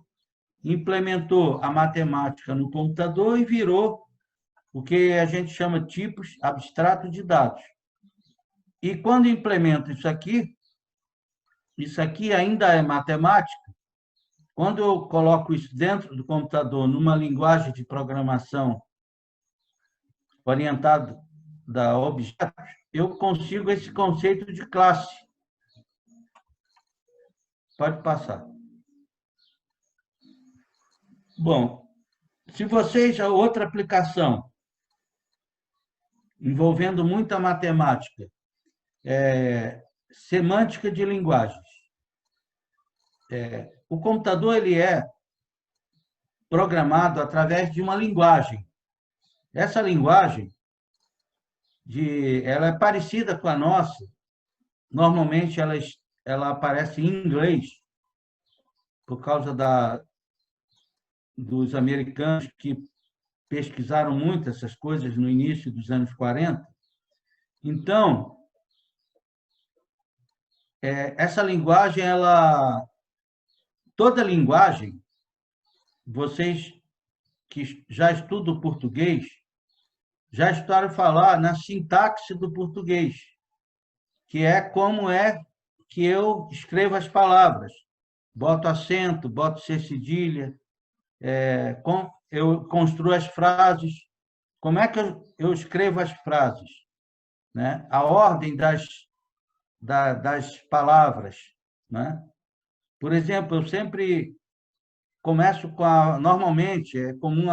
Implementou a matemática no computador e virou o que a gente chama de tipos abstratos de dados. E quando implementa isso aqui ainda é matemática. Quando eu coloco isso dentro do computador, numa linguagem de programação orientada a objetos, eu consigo esse conceito de classe. Pode passar. Bom, se vocês, outra aplicação envolvendo muita matemática, semântica de linguagens. O computador ele é programado através de uma linguagem. Essa linguagem ela é parecida com a nossa. Normalmente ela aparece em inglês por causa dos americanos que pesquisaram muito essas coisas no início dos anos 40. Então, essa linguagem, toda linguagem, vocês que já estudam português, já escutaram falar na sintaxe do português, que é como é que eu escrevo as palavras. Boto acento, boto C cedilha, eu construo as frases. Como é que eu escrevo as frases? Né? A ordem das palavras. Né? Por exemplo, eu sempre começo normalmente, é comum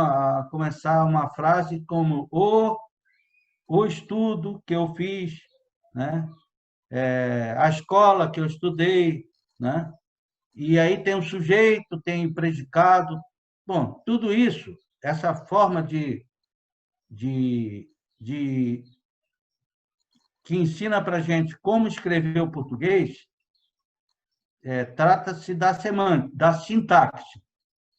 começar uma frase como o estudo que eu fiz, né? A escola que eu estudei, né? E aí tem o sujeito, tem o predicado. Bom, tudo isso, essa forma que ensina para a gente como escrever o português, trata-se da sintaxe.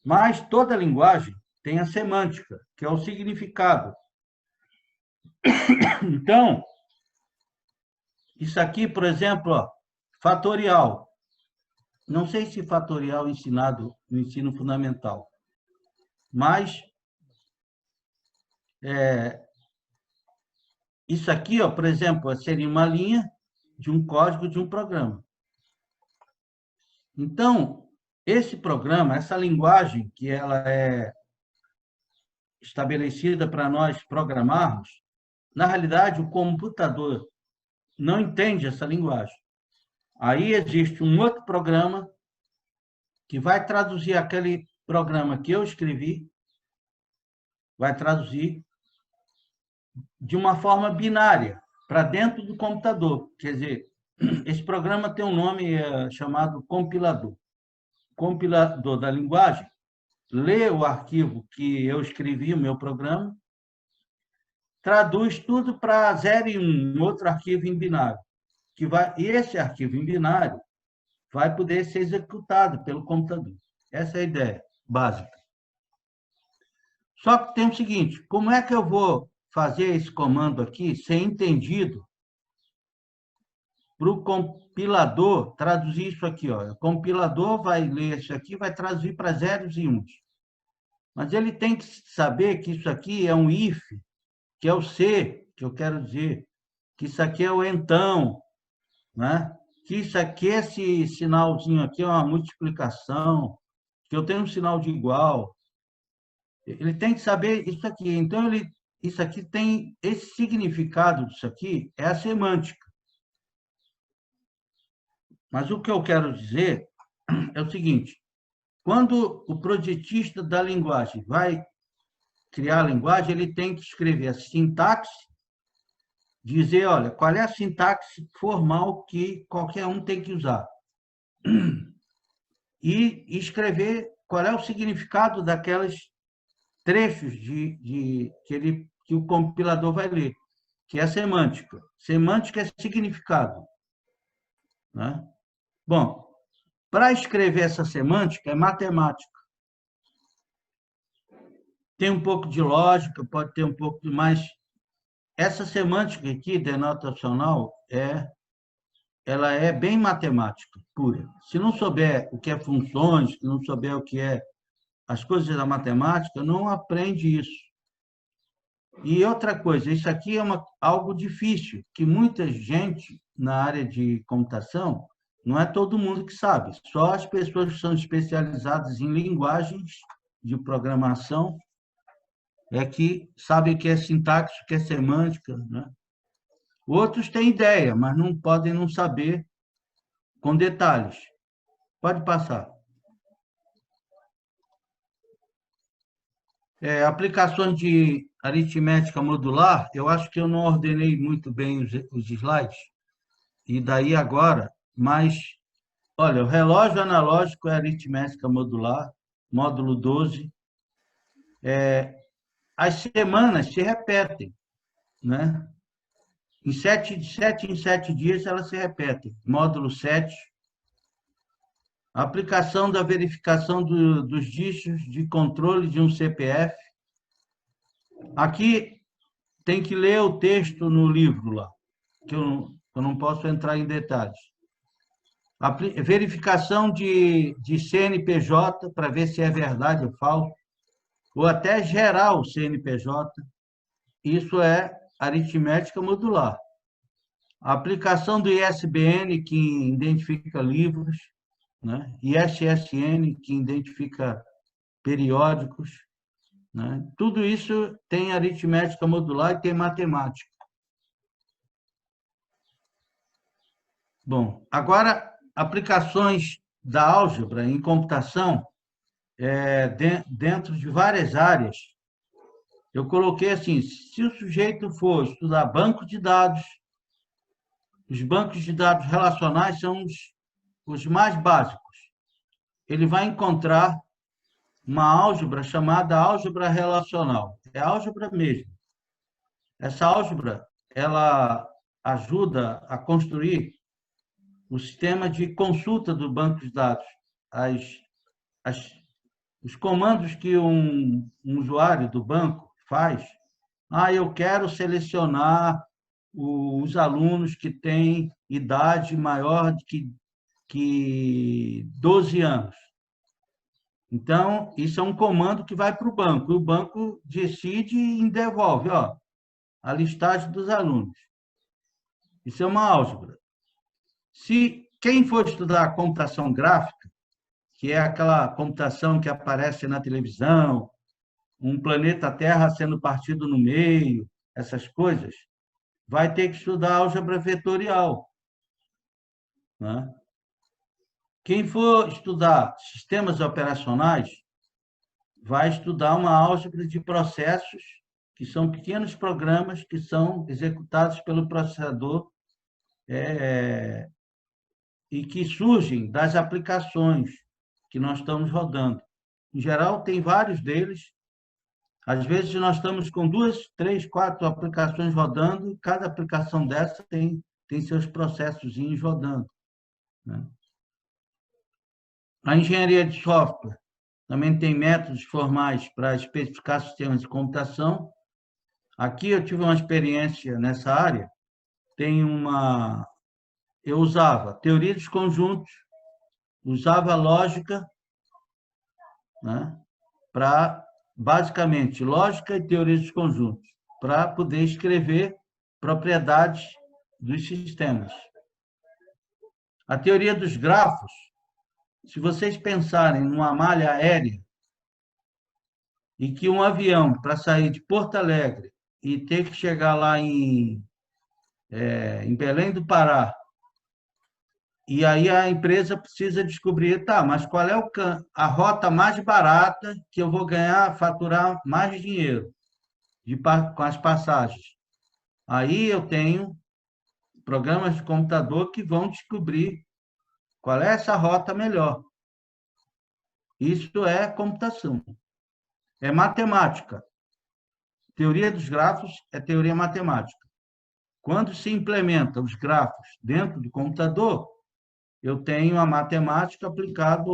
Mas toda linguagem tem a semântica, que é o significado. Então, isso aqui, por exemplo, ó, fatorial. Não sei se fatorial é ensinado no ensino fundamental, mas isso aqui, ó, por exemplo, seria uma linha de um código de um programa. Então, esse programa, essa linguagem que ela é estabelecida para nós programarmos, na realidade, o computador não entende essa linguagem. Aí existe um outro programa que vai traduzir aquele programa que eu escrevi, vai traduzir de uma forma binária para dentro do computador. Quer dizer, esse programa tem um nome chamado compilador. Compilador da linguagem lê o arquivo que eu escrevi, o meu programa, traduz tudo para 0 e 1, outro arquivo em binário. E esse arquivo em binário vai poder ser executado pelo computador. Essa é a ideia básica. Só que tem o seguinte, como é que eu vou fazer esse comando aqui ser entendido para o compilador traduzir isso aqui? Ó. O compilador vai ler isso aqui, vai traduzir para zeros e uns. Mas ele tem que saber que isso aqui é um if, que é o se, que eu quero dizer, que isso aqui é o então, né? Que isso aqui, esse sinalzinho aqui é uma multiplicação, que eu tenho um sinal de igual. Ele tem que saber isso aqui. Então, isso aqui tem esse significado disso aqui, é a semântica. Mas o que eu quero dizer é o seguinte, quando o projetista da linguagem vai criar a linguagem, ele tem que escrever a sintaxe, dizer, olha, qual é a sintaxe formal que qualquer um tem que usar. E escrever qual é o significado daqueles trechos que o compilador vai ler, que é a semântica. Semântica é significado. Né? Bom, para escrever essa semântica é matemática. Tem um pouco de lógica, pode ter um pouco de mais. Essa semântica aqui, denotacional, ela é bem matemática pura. Se não souber o que é funções, se não souber o que é as coisas da matemática, não aprende isso. E outra coisa, isso aqui é algo difícil, que muita gente na área de computação, não é todo mundo que sabe, só as pessoas que são especializadas em linguagens de programação é que sabem o que é sintaxe, o que é semântica, né? Outros têm ideia, mas não podem não saber com detalhes. Pode passar. Aplicações de aritmética modular, eu acho que eu não ordenei muito bem os slides, e daí agora, mas, olha, o relógio analógico é aritmética modular, módulo 12. As semanas se repetem, né? De 7 em 7 dias elas se repetem. Módulo 7. A aplicação da verificação dos dígitos de controle de um CPF. Aqui tem que ler o texto no livro lá, que eu não posso entrar em detalhes. Verificação de CNPJ, para ver se é verdade ou falso, ou até gerar o CNPJ. Isso é aritmética modular. A aplicação do ISBN, que identifica livros, né? ISSN, que identifica periódicos, né? Tudo isso tem aritmética modular e tem matemática. Bom, agora, aplicações da álgebra em computação, dentro de várias áreas. Eu coloquei assim, se o sujeito for estudar banco de dados, os bancos de dados relacionais são os mais básicos. Ele vai encontrar uma álgebra chamada álgebra relacional. É álgebra mesmo. Essa álgebra, ela ajuda a construir o sistema de consulta do banco de dados, os comandos que um usuário do banco faz. Eu quero selecionar os alunos que têm idade maior que 12 anos. Então, isso é um comando que vai para o banco. O banco decide e devolve a listagem dos alunos. Isso é uma álgebra. Se quem for estudar computação gráfica, que é aquela computação que aparece na televisão, um planeta Terra sendo partido no meio, essas coisas, vai ter que estudar álgebra vetorial, né? Quem for estudar sistemas operacionais, vai estudar uma álgebra de processos, que são pequenos programas que são executados pelo processador e que surgem das aplicações que nós estamos rodando. Em geral, tem vários deles. Às vezes, nós estamos com 2, 3, 4 aplicações rodando, e cada aplicação dessa tem seus processozinhos rodando, né? A engenharia de software também tem métodos formais para especificar sistemas de computação. Aqui eu tive uma experiência nessa área. Eu usava teoria dos conjuntos, usava lógica, né, basicamente, lógica e teoria dos conjuntos, para poder escrever propriedades dos sistemas. A teoria dos grafos, se vocês pensarem numa malha aérea, e que um avião, para sair de Porto Alegre e ter que chegar lá em Belém do Pará, e aí a empresa precisa descobrir, mas qual é a rota mais barata que eu vou faturar mais dinheiro com as passagens? Aí eu tenho programas de computador que vão descobrir qual é essa rota melhor. Isso é computação. É matemática. Teoria dos grafos é teoria matemática. Quando se implementa os grafos dentro do computador, eu tenho a matemática aplicada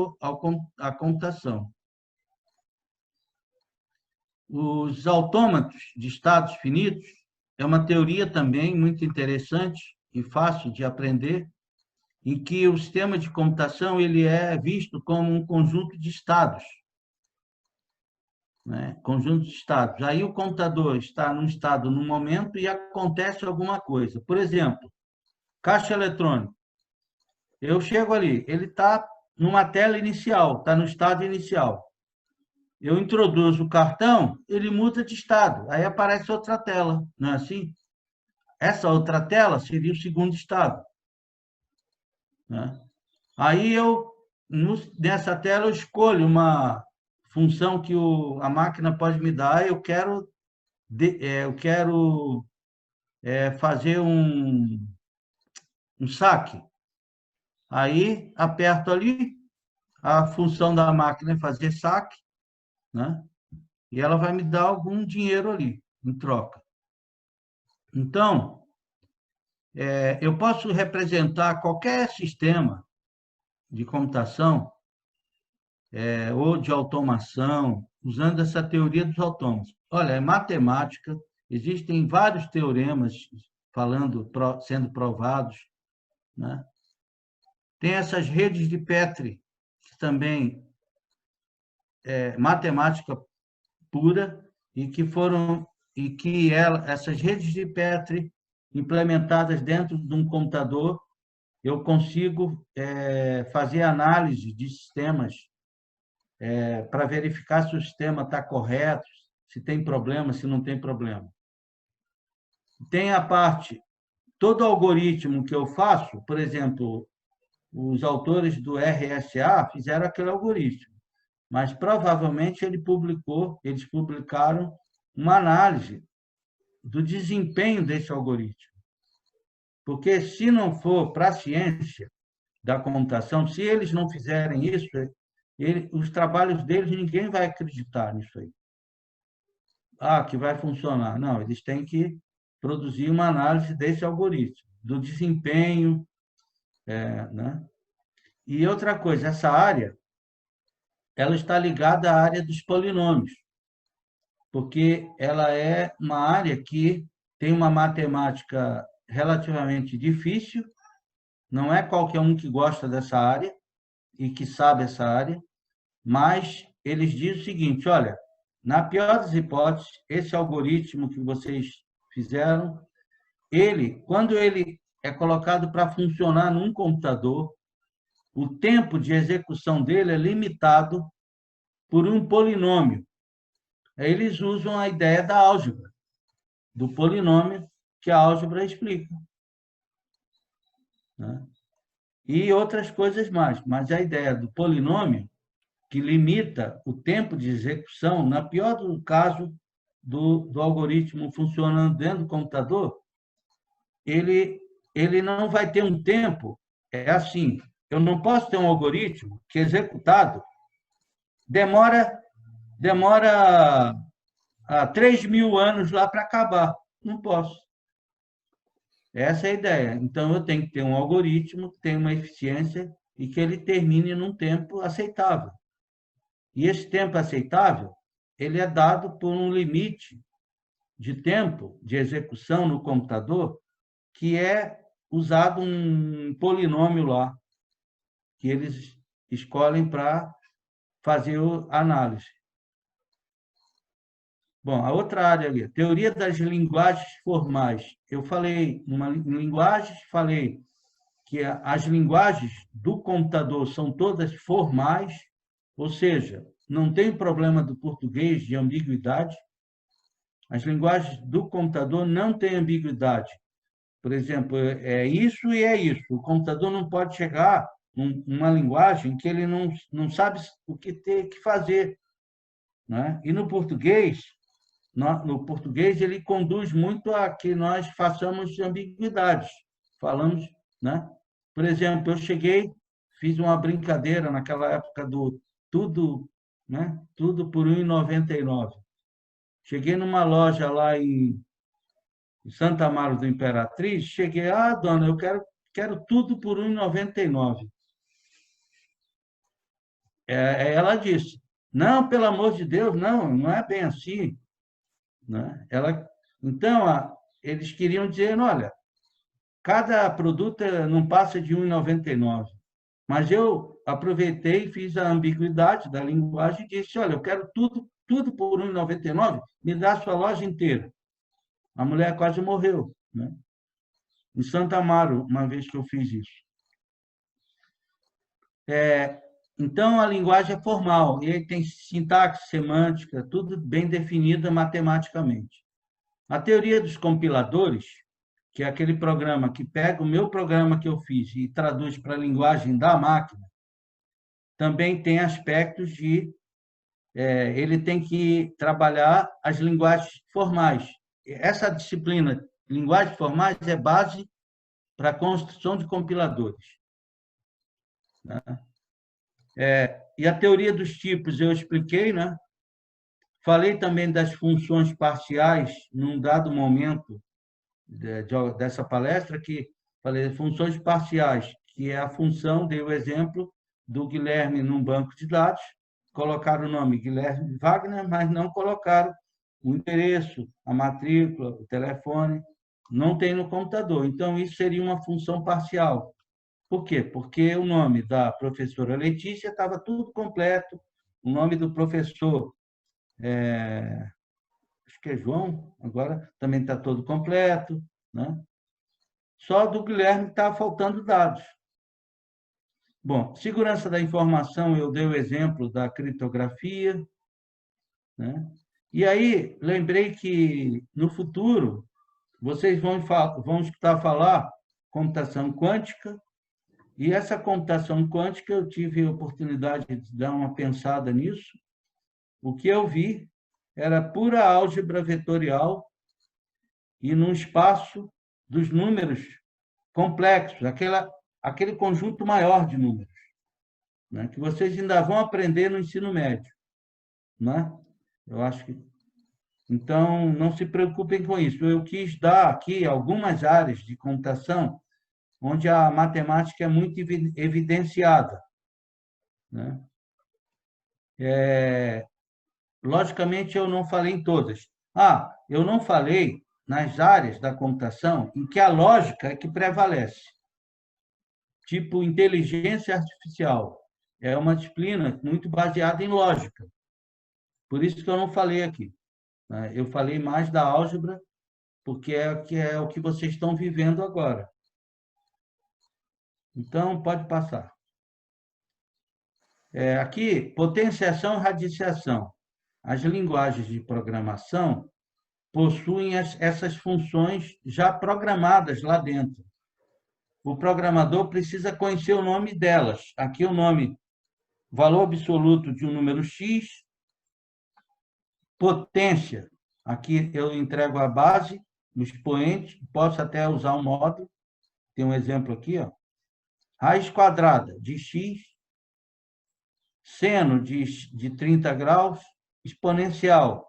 à computação. Os autômatos de estados finitos é uma teoria também muito interessante e fácil de aprender. em que o sistema de computação ele é visto como um conjunto de estados, né? Conjunto de estados. Aí o computador está num estado no momento e acontece alguma coisa. Por exemplo, caixa eletrônico. Eu chego ali, ele está numa tela inicial, está no estado inicial. Eu introduzo o cartão, ele muda de estado, aí aparece outra tela, não é assim? Essa outra tela seria o segundo estado, né? Aí nessa tela, eu escolho uma função que a máquina pode me dar. Eu quero fazer um saque. Aí, aperto ali, a função da máquina é fazer saque, né? E ela vai me dar algum dinheiro ali, em troca. Então, eu posso representar qualquer sistema de computação ou de automação, usando essa teoria dos autômatos. Olha, é matemática, existem vários teoremas sendo provados, né? Tem essas redes de Petri, que também é matemática pura, essas redes de Petri implementadas dentro de um computador, eu consigo fazer análise de sistemas para verificar se o sistema está correto, se tem problema, se não tem problema. Tem a parte, todo algoritmo que eu faço, por exemplo, os autores do RSA fizeram aquele algoritmo, mas provavelmente eles publicaram uma análise do desempenho desse algoritmo. Porque se não for para a ciência da computação, se eles não fizerem isso, os trabalhos deles, ninguém vai acreditar nisso aí. Que vai funcionar. Não, eles têm que produzir uma análise desse algoritmo, do desempenho, né? E outra coisa, essa área, ela está ligada à área dos polinômios, porque ela é uma área que tem uma matemática relativamente difícil, não é qualquer um que gosta dessa área e que sabe essa área, mas eles dizem o seguinte, olha, na pior das hipóteses, esse algoritmo que vocês fizeram, quando ele é colocado para funcionar num computador, o tempo de execução dele é limitado por um polinômio. Eles usam a ideia da álgebra, do polinômio que a álgebra explica, né? E outras coisas mais. Mas a ideia do polinômio, que limita o tempo de execução, na pior do caso do algoritmo funcionando dentro do computador, ele não vai ter um tempo, é assim, eu não posso ter um algoritmo que executado demora 3.000 anos lá para acabar. Não posso. Essa é a ideia. Então, eu tenho que ter um algoritmo que tenha uma eficiência e que ele termine num tempo aceitável. E esse tempo aceitável, ele é dado por um limite de tempo de execução no computador, que é usado um polinômio lá, que eles escolhem para fazer a análise. Bom, a outra área ali, teoria das linguagens formais. Eu falei em linguagens, falei que as linguagens do computador são todas formais, ou seja, não tem problema do português de ambiguidade. As linguagens do computador não têm ambiguidade. Por exemplo, é isso e é isso. O computador não pode chegar uma linguagem que ele não sabe o que tem que fazer, né? E no português, ele conduz muito a que nós façamos ambiguidades. Falamos, né? Por exemplo, eu fiz uma brincadeira naquela época do tudo, né? Tudo por R$ 1,99. Cheguei numa loja lá em Santa Amaro do Imperatriz, cheguei, dona, eu quero tudo por R$ 1,99. Ela disse, não, pelo amor de Deus, não é bem assim, né? Então, eles queriam dizer, olha, cada produto não passa de R$ 1,99. Mas eu aproveitei e fiz a ambiguidade da linguagem e disse, olha, eu quero tudo por R$ 1,99, me dá a sua loja inteira. A mulher quase morreu, né? Em Santa Amaro, uma vez que eu fiz isso. Então, a linguagem é formal, e aí tem sintaxe, semântica, tudo bem definida matematicamente. A teoria dos compiladores, que é aquele programa que pega o meu programa que eu fiz e traduz para a linguagem da máquina, também tem aspectos de... ele tem que trabalhar as linguagens formais. Essa disciplina, linguagens formais, é base para a construção de compiladores, né? E a teoria dos tipos eu expliquei, né? Falei também das funções parciais num dado momento dessa palestra, que falei funções parciais, que é a função, dei o exemplo do Guilherme num banco de dados, colocaram o nome Guilherme Wagner, mas não colocaram o endereço, a matrícula, o telefone, não tem no computador. Então, isso seria uma função parcial. Por quê? Porque o nome da professora Letícia estava tudo completo, o nome do professor, acho que é João, agora também está todo completo, né? Só do Guilherme está faltando dados. Bom, segurança da informação, eu dei o exemplo da criptografia, né? E aí, lembrei que, no futuro, vocês vão escutar falar computação quântica, e essa computação quântica, eu tive a oportunidade de dar uma pensada nisso. O que eu vi era pura álgebra vetorial e num espaço dos números complexos, aquele conjunto maior de números, né, que vocês ainda vão aprender no ensino médio, né? Eu acho que... Então, não se preocupem com isso. Eu quis dar aqui algumas áreas de computação onde a matemática é muito evidenciada, né? Logicamente, eu não falei em todas. Eu não falei nas áreas da computação em que a lógica é que prevalece. Tipo, inteligência artificial. É uma disciplina muito baseada em lógica. Por isso que eu não falei aqui, né? Eu falei mais da álgebra, porque é o que vocês estão vivendo agora. Então, pode passar. Aqui, potenciação e radiciação. As linguagens de programação possuem essas funções já programadas lá dentro. O programador precisa conhecer o nome delas. Aqui o nome, valor absoluto de um número X, potência. Aqui eu entrego a base, o expoente, posso até usar um módulo. Tem um exemplo aqui, ó. Raiz quadrada de X, seno de 30 graus, exponencial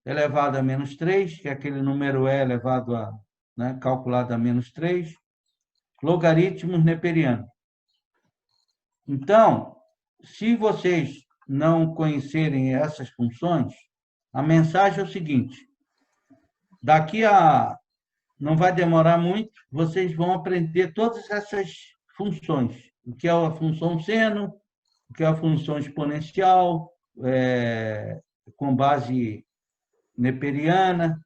elevado a -3, que é aquele número E elevado a, né, calculado a -3, logaritmos neperianos. Então, se vocês não conhecerem essas funções, a mensagem é o seguinte: daqui a... não vai demorar muito, vocês vão aprender todas essas funções. O que é a função seno, o que é a função exponencial, com base neperiana,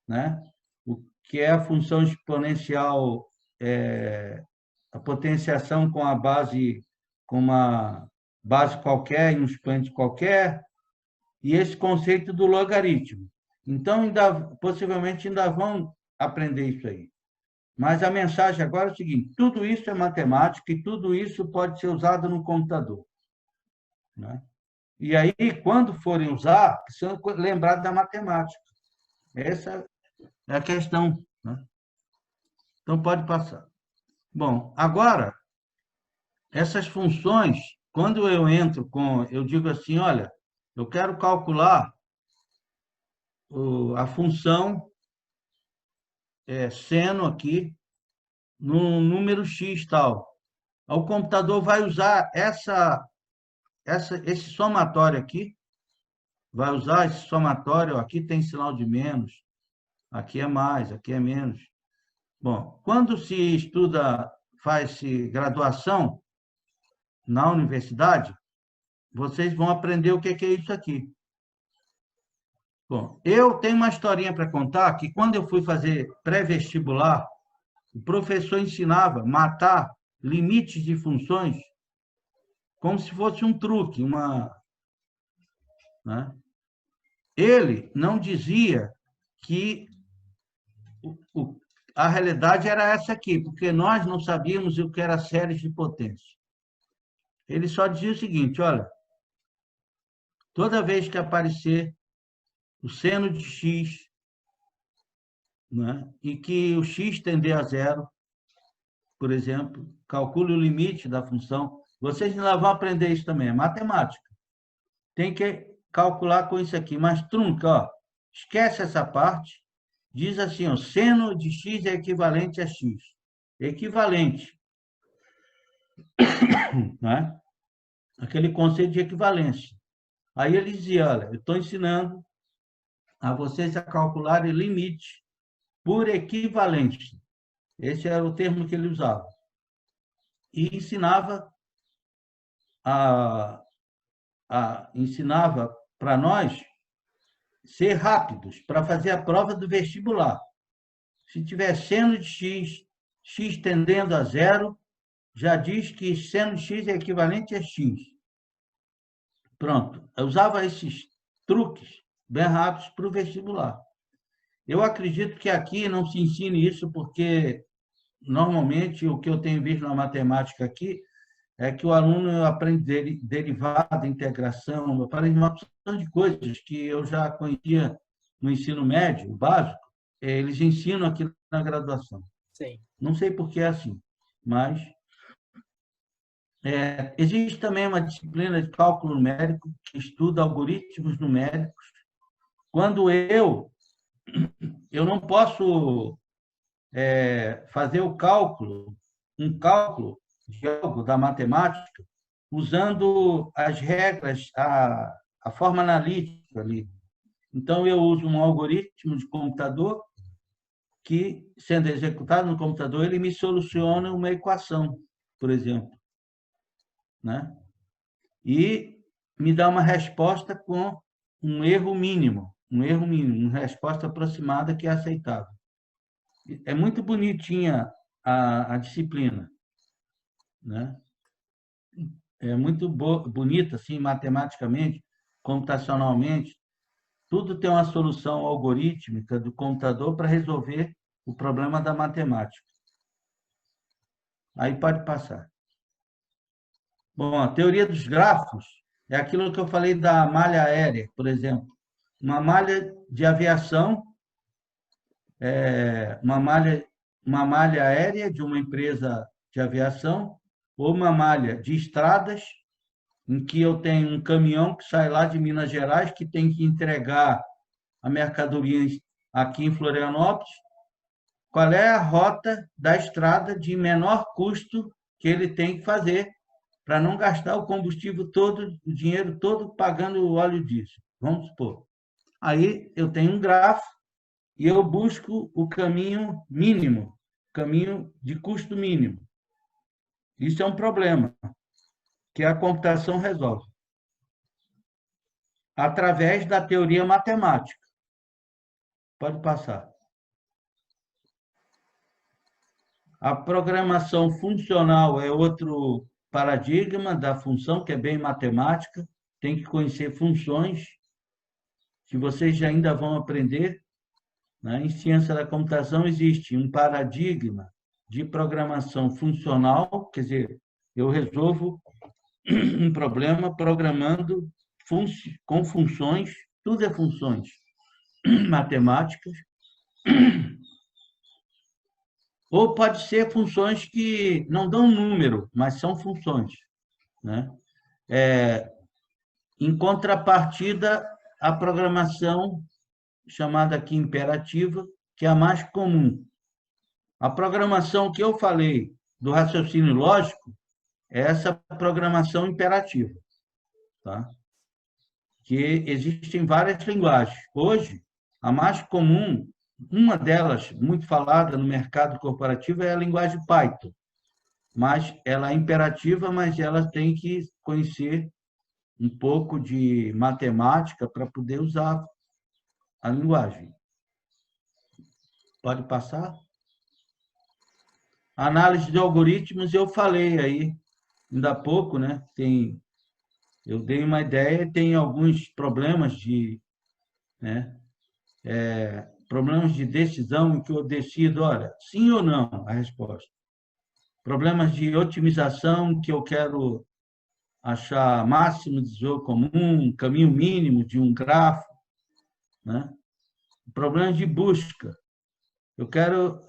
né? O que é a função exponencial, a potenciação com uma base qualquer e um expoente qualquer, e esse conceito do logaritmo. Então, possivelmente ainda vão aprender isso aí. Mas a mensagem agora é o seguinte: tudo isso é matemática e tudo isso pode ser usado no computador, né? E aí, quando forem usar, precisam lembrar da matemática. Essa é a questão, né? Então, pode passar. Bom, agora, essas funções, quando eu entro eu digo assim, olha, eu quero calcular a função seno aqui no número X tal. O computador vai usar esse somatório aqui, vai usar esse somatório, aqui tem sinal de menos, aqui é mais, aqui é menos. Bom, quando se estuda, faz-se graduação na universidade, vocês vão aprender o que é isso aqui. Bom, eu tenho uma historinha para contar que quando eu fui fazer pré-vestibular, o professor ensinava a matar limites de funções como se fosse um truque, né? Ele não dizia que a realidade era essa aqui, porque nós não sabíamos o que era séries de potência. Ele só dizia o seguinte, olha, toda vez que aparecer o seno de x, né, e que o x tender a zero, por exemplo, calcule o limite da função. Vocês ainda vão aprender isso também, é matemática. Tem que calcular com isso aqui, mas trunca, ó, esquece essa parte, diz assim, ó, seno de x é equivalente a x. Equivalente, né? Aquele conceito de equivalência. Aí ele dizia, olha, eu estou ensinando a vocês a calcularem limite por equivalência. Esse era o termo que ele usava. E ensinava para nós ser rápidos para fazer a prova do vestibular. Se tiver seno de x, x tendendo a zero, já diz que seno de x é equivalente a x. Pronto. Eu usava esses truques bem rápidos para o vestibular. Eu acredito que aqui não se ensine isso porque, normalmente, o que eu tenho visto na matemática aqui é que o aluno aprende derivada, integração, aprende uma opção de coisas que eu já conhecia no ensino médio, o básico, eles ensinam aqui na graduação. Sim. Não sei por que é assim, mas existe também uma disciplina de cálculo numérico que estuda algoritmos numéricos. Quando eu não posso fazer um cálculo de algo da matemática, usando as regras, a forma analítica ali. Então, eu uso um algoritmo de computador que, sendo executado no computador, ele me soluciona uma equação, por exemplo, né? E me dá uma resposta com um erro mínimo, uma resposta aproximada que é aceitável. É muito bonitinha a disciplina, né? É muito bonita, assim, matematicamente, computacionalmente. Tudo tem uma solução algorítmica do computador para resolver o problema da matemática. Aí pode passar. Bom, a teoria dos grafos é aquilo que eu falei da malha aérea, por exemplo. Uma malha de aviação, uma malha aérea de uma empresa de aviação, ou uma malha de estradas, em que eu tenho um caminhão que sai lá de Minas Gerais, que tem que entregar a mercadoria aqui em Florianópolis. Qual é a rota da estrada de menor custo que ele tem que fazer para não gastar o combustível todo, o dinheiro todo pagando o óleo diesel, vamos supor. Aí eu tenho um grafo e eu busco o caminho mínimo, caminho de custo mínimo. Isso é um problema que a computação resolve através da teoria matemática. Pode passar. A programação funcional é outro paradigma da função, que é bem matemática. Tem que conhecer funções, que vocês ainda vão aprender. Né? Em ciência da computação existe um paradigma de programação funcional, quer dizer, eu resolvo um problema programando com funções, tudo é funções matemáticas, ou pode ser funções que não dão número, mas são funções, né? Em contrapartida, a programação chamada aqui imperativa, que é a mais comum. A programação que eu falei do raciocínio lógico é essa programação imperativa, tá? Que existem várias linguagens. Hoje, a mais comum Uma delas, muito falada no mercado corporativo, é a linguagem Python, mas ela é imperativa, mas ela tem que conhecer um pouco de matemática para poder usar a linguagem. Pode passar? Análise de algoritmos, eu falei aí, ainda há pouco, né? Eu dei uma ideia, tem alguns problemas né? Problemas de decisão em que eu decido, olha, sim ou não a resposta. Problemas de otimização que eu quero achar máximo de desvio comum, caminho mínimo de um grafo, né? Problemas de busca. Eu quero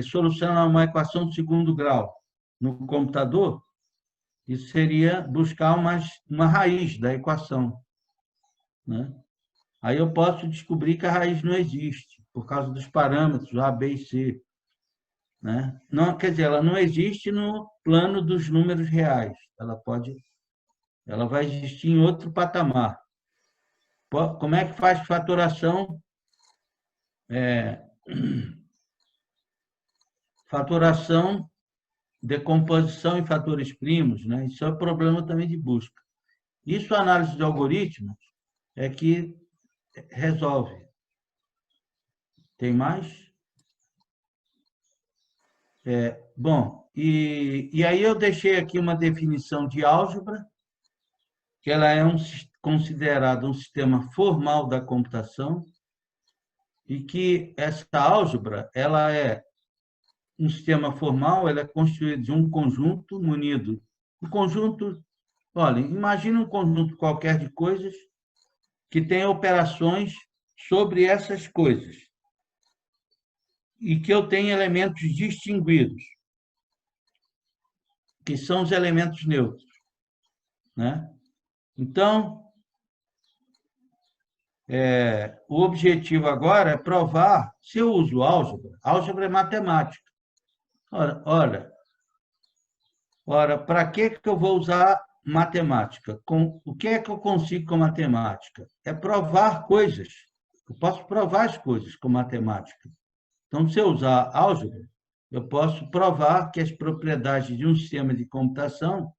solucionar uma equação de segundo grau no computador, isso seria buscar uma raiz da equação, né? Aí eu posso descobrir que a raiz não existe, por causa dos parâmetros A, B e C, né? Não, quer dizer, ela não existe no plano dos números reais, ela vai existir em outro patamar. Como é que faz fatoração? Fatoração, decomposição em fatores primos, né? Isso é um problema também de busca. Isso, a análise de algoritmos é que resolve. Tem mais? Bom, e aí eu deixei aqui uma definição de álgebra, que ela é considerada um sistema formal da computação, e que essa álgebra ela é um sistema formal, ela é construída de um conjunto munido. Um conjunto, olha, imagine um conjunto qualquer de coisas que tem operações sobre essas coisas e que eu tenho elementos distinguidos, que são os elementos neutros, né? Então, o objetivo agora é provar se eu uso álgebra. Álgebra é matemática. Ora, para que eu vou usar matemática? O que é que eu consigo com matemática? É provar coisas. Eu posso provar as coisas com matemática. Então, se eu usar álgebra, eu posso provar que as propriedades de um sistema de computação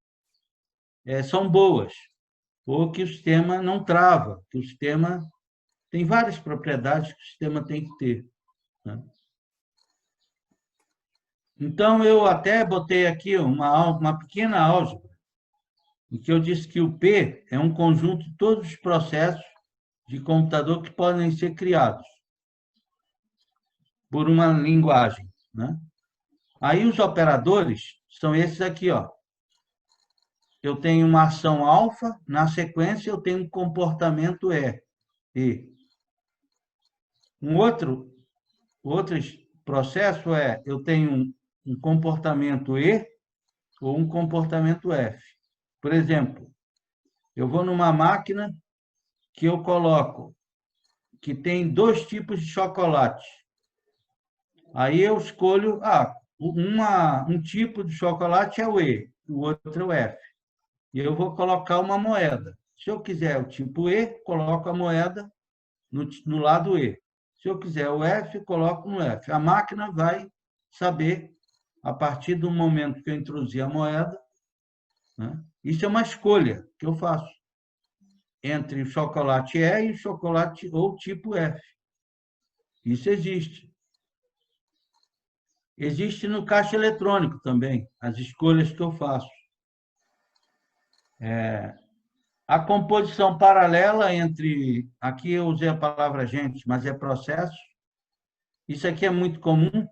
são boas, ou que o sistema não trava, que o sistema tem várias propriedades que o sistema tem que ter, né? Então, eu até botei aqui uma pequena álgebra, em que eu disse que o P é um conjunto de todos os processos de computador que podem ser criados por uma linguagem, né? Aí os operadores são esses aqui, ó. Eu tenho uma ação alfa, na sequência eu tenho um comportamento E. Outro processo eu tenho um comportamento E ou um comportamento F. Por exemplo, eu vou numa máquina que eu coloco que tem 2 tipos de chocolate. Aí eu escolho, um tipo de chocolate é o E, o outro é o F. E eu vou colocar uma moeda. Se eu quiser o tipo E, coloco a moeda no lado E. Se eu quiser o F, coloco no F. A máquina vai saber, a partir do momento que eu introduzir a moeda, né? Isso é uma escolha que eu faço entre o chocolate E e o chocolate ou tipo F. Isso existe. Existe no caixa eletrônico também, as escolhas que eu faço. A composição paralela entre, aqui eu usei a palavra gente, mas é processo. Isso aqui é muito comum,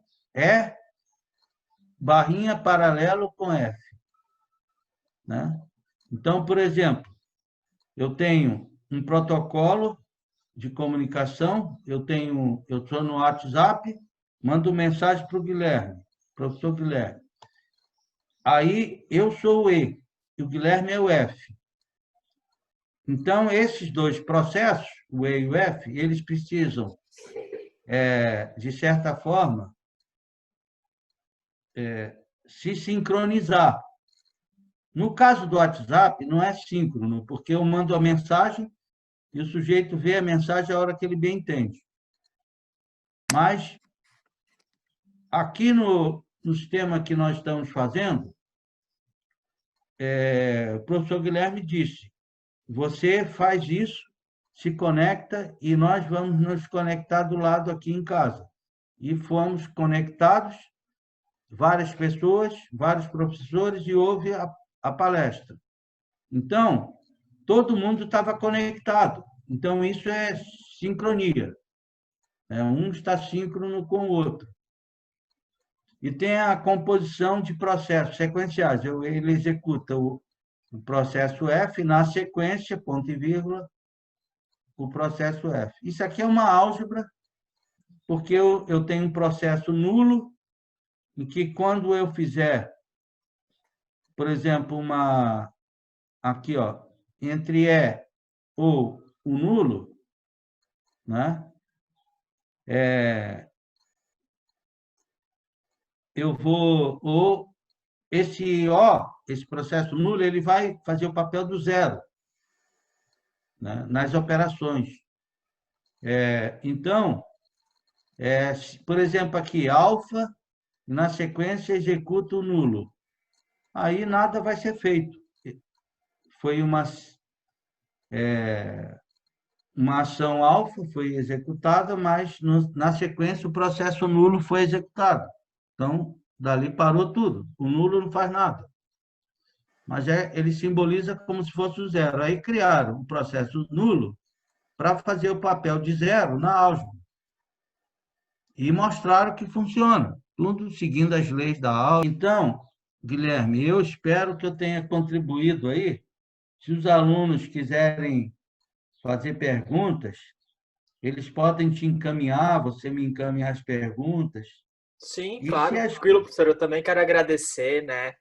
barrinha paralelo com F, né? Então, por exemplo, eu tenho um protocolo de comunicação, eu estou no WhatsApp, mando mensagem para o Guilherme, professor Guilherme. Aí eu sou o E, e o Guilherme é o F. Então, esses 2 processos, o E e o F, eles precisam, de certa forma, se sincronizar. No caso do WhatsApp, não é síncrono, porque eu mando a mensagem e o sujeito vê a mensagem a hora que ele bem entende. Mas, aqui no sistema que nós estamos fazendo, o professor Guilherme disse, você faz isso, se conecta e nós vamos nos conectar do lado aqui em casa. E fomos conectados, várias pessoas, vários professores, e houve a palestra. Então, todo mundo estava conectado. Então, isso é sincronia. Um está síncrono com o outro. E tem a composição de processos sequenciais. Ele executa o processo F, na sequência, ponto e vírgula, o processo F. Isso aqui é uma álgebra, porque eu tenho um processo nulo, em que quando eu fizer, por exemplo, aqui, ó, entre E ou o nulo, né? Eu vou, ou esse O, esse processo nulo, ele vai fazer o papel do zero, né, nas operações. Então, por exemplo, aqui, alfa, na sequência, executa o nulo. Aí nada vai ser feito. Foi uma ação alfa, foi executada, mas na sequência o processo nulo foi executado. Então, dali parou tudo. O nulo não faz nada. Mas ele simboliza como se fosse o zero. Aí criaram um processo nulo para fazer o papel de zero na álgebra. E mostraram que funciona, tudo seguindo as leis da álgebra. Então, Guilherme, eu espero que eu tenha contribuído aí. Se os alunos quiserem fazer perguntas, eles podem te encaminhar, você me encaminhar as perguntas. Sim, E claro, tranquilo, professor. Eu também quero agradecer, né,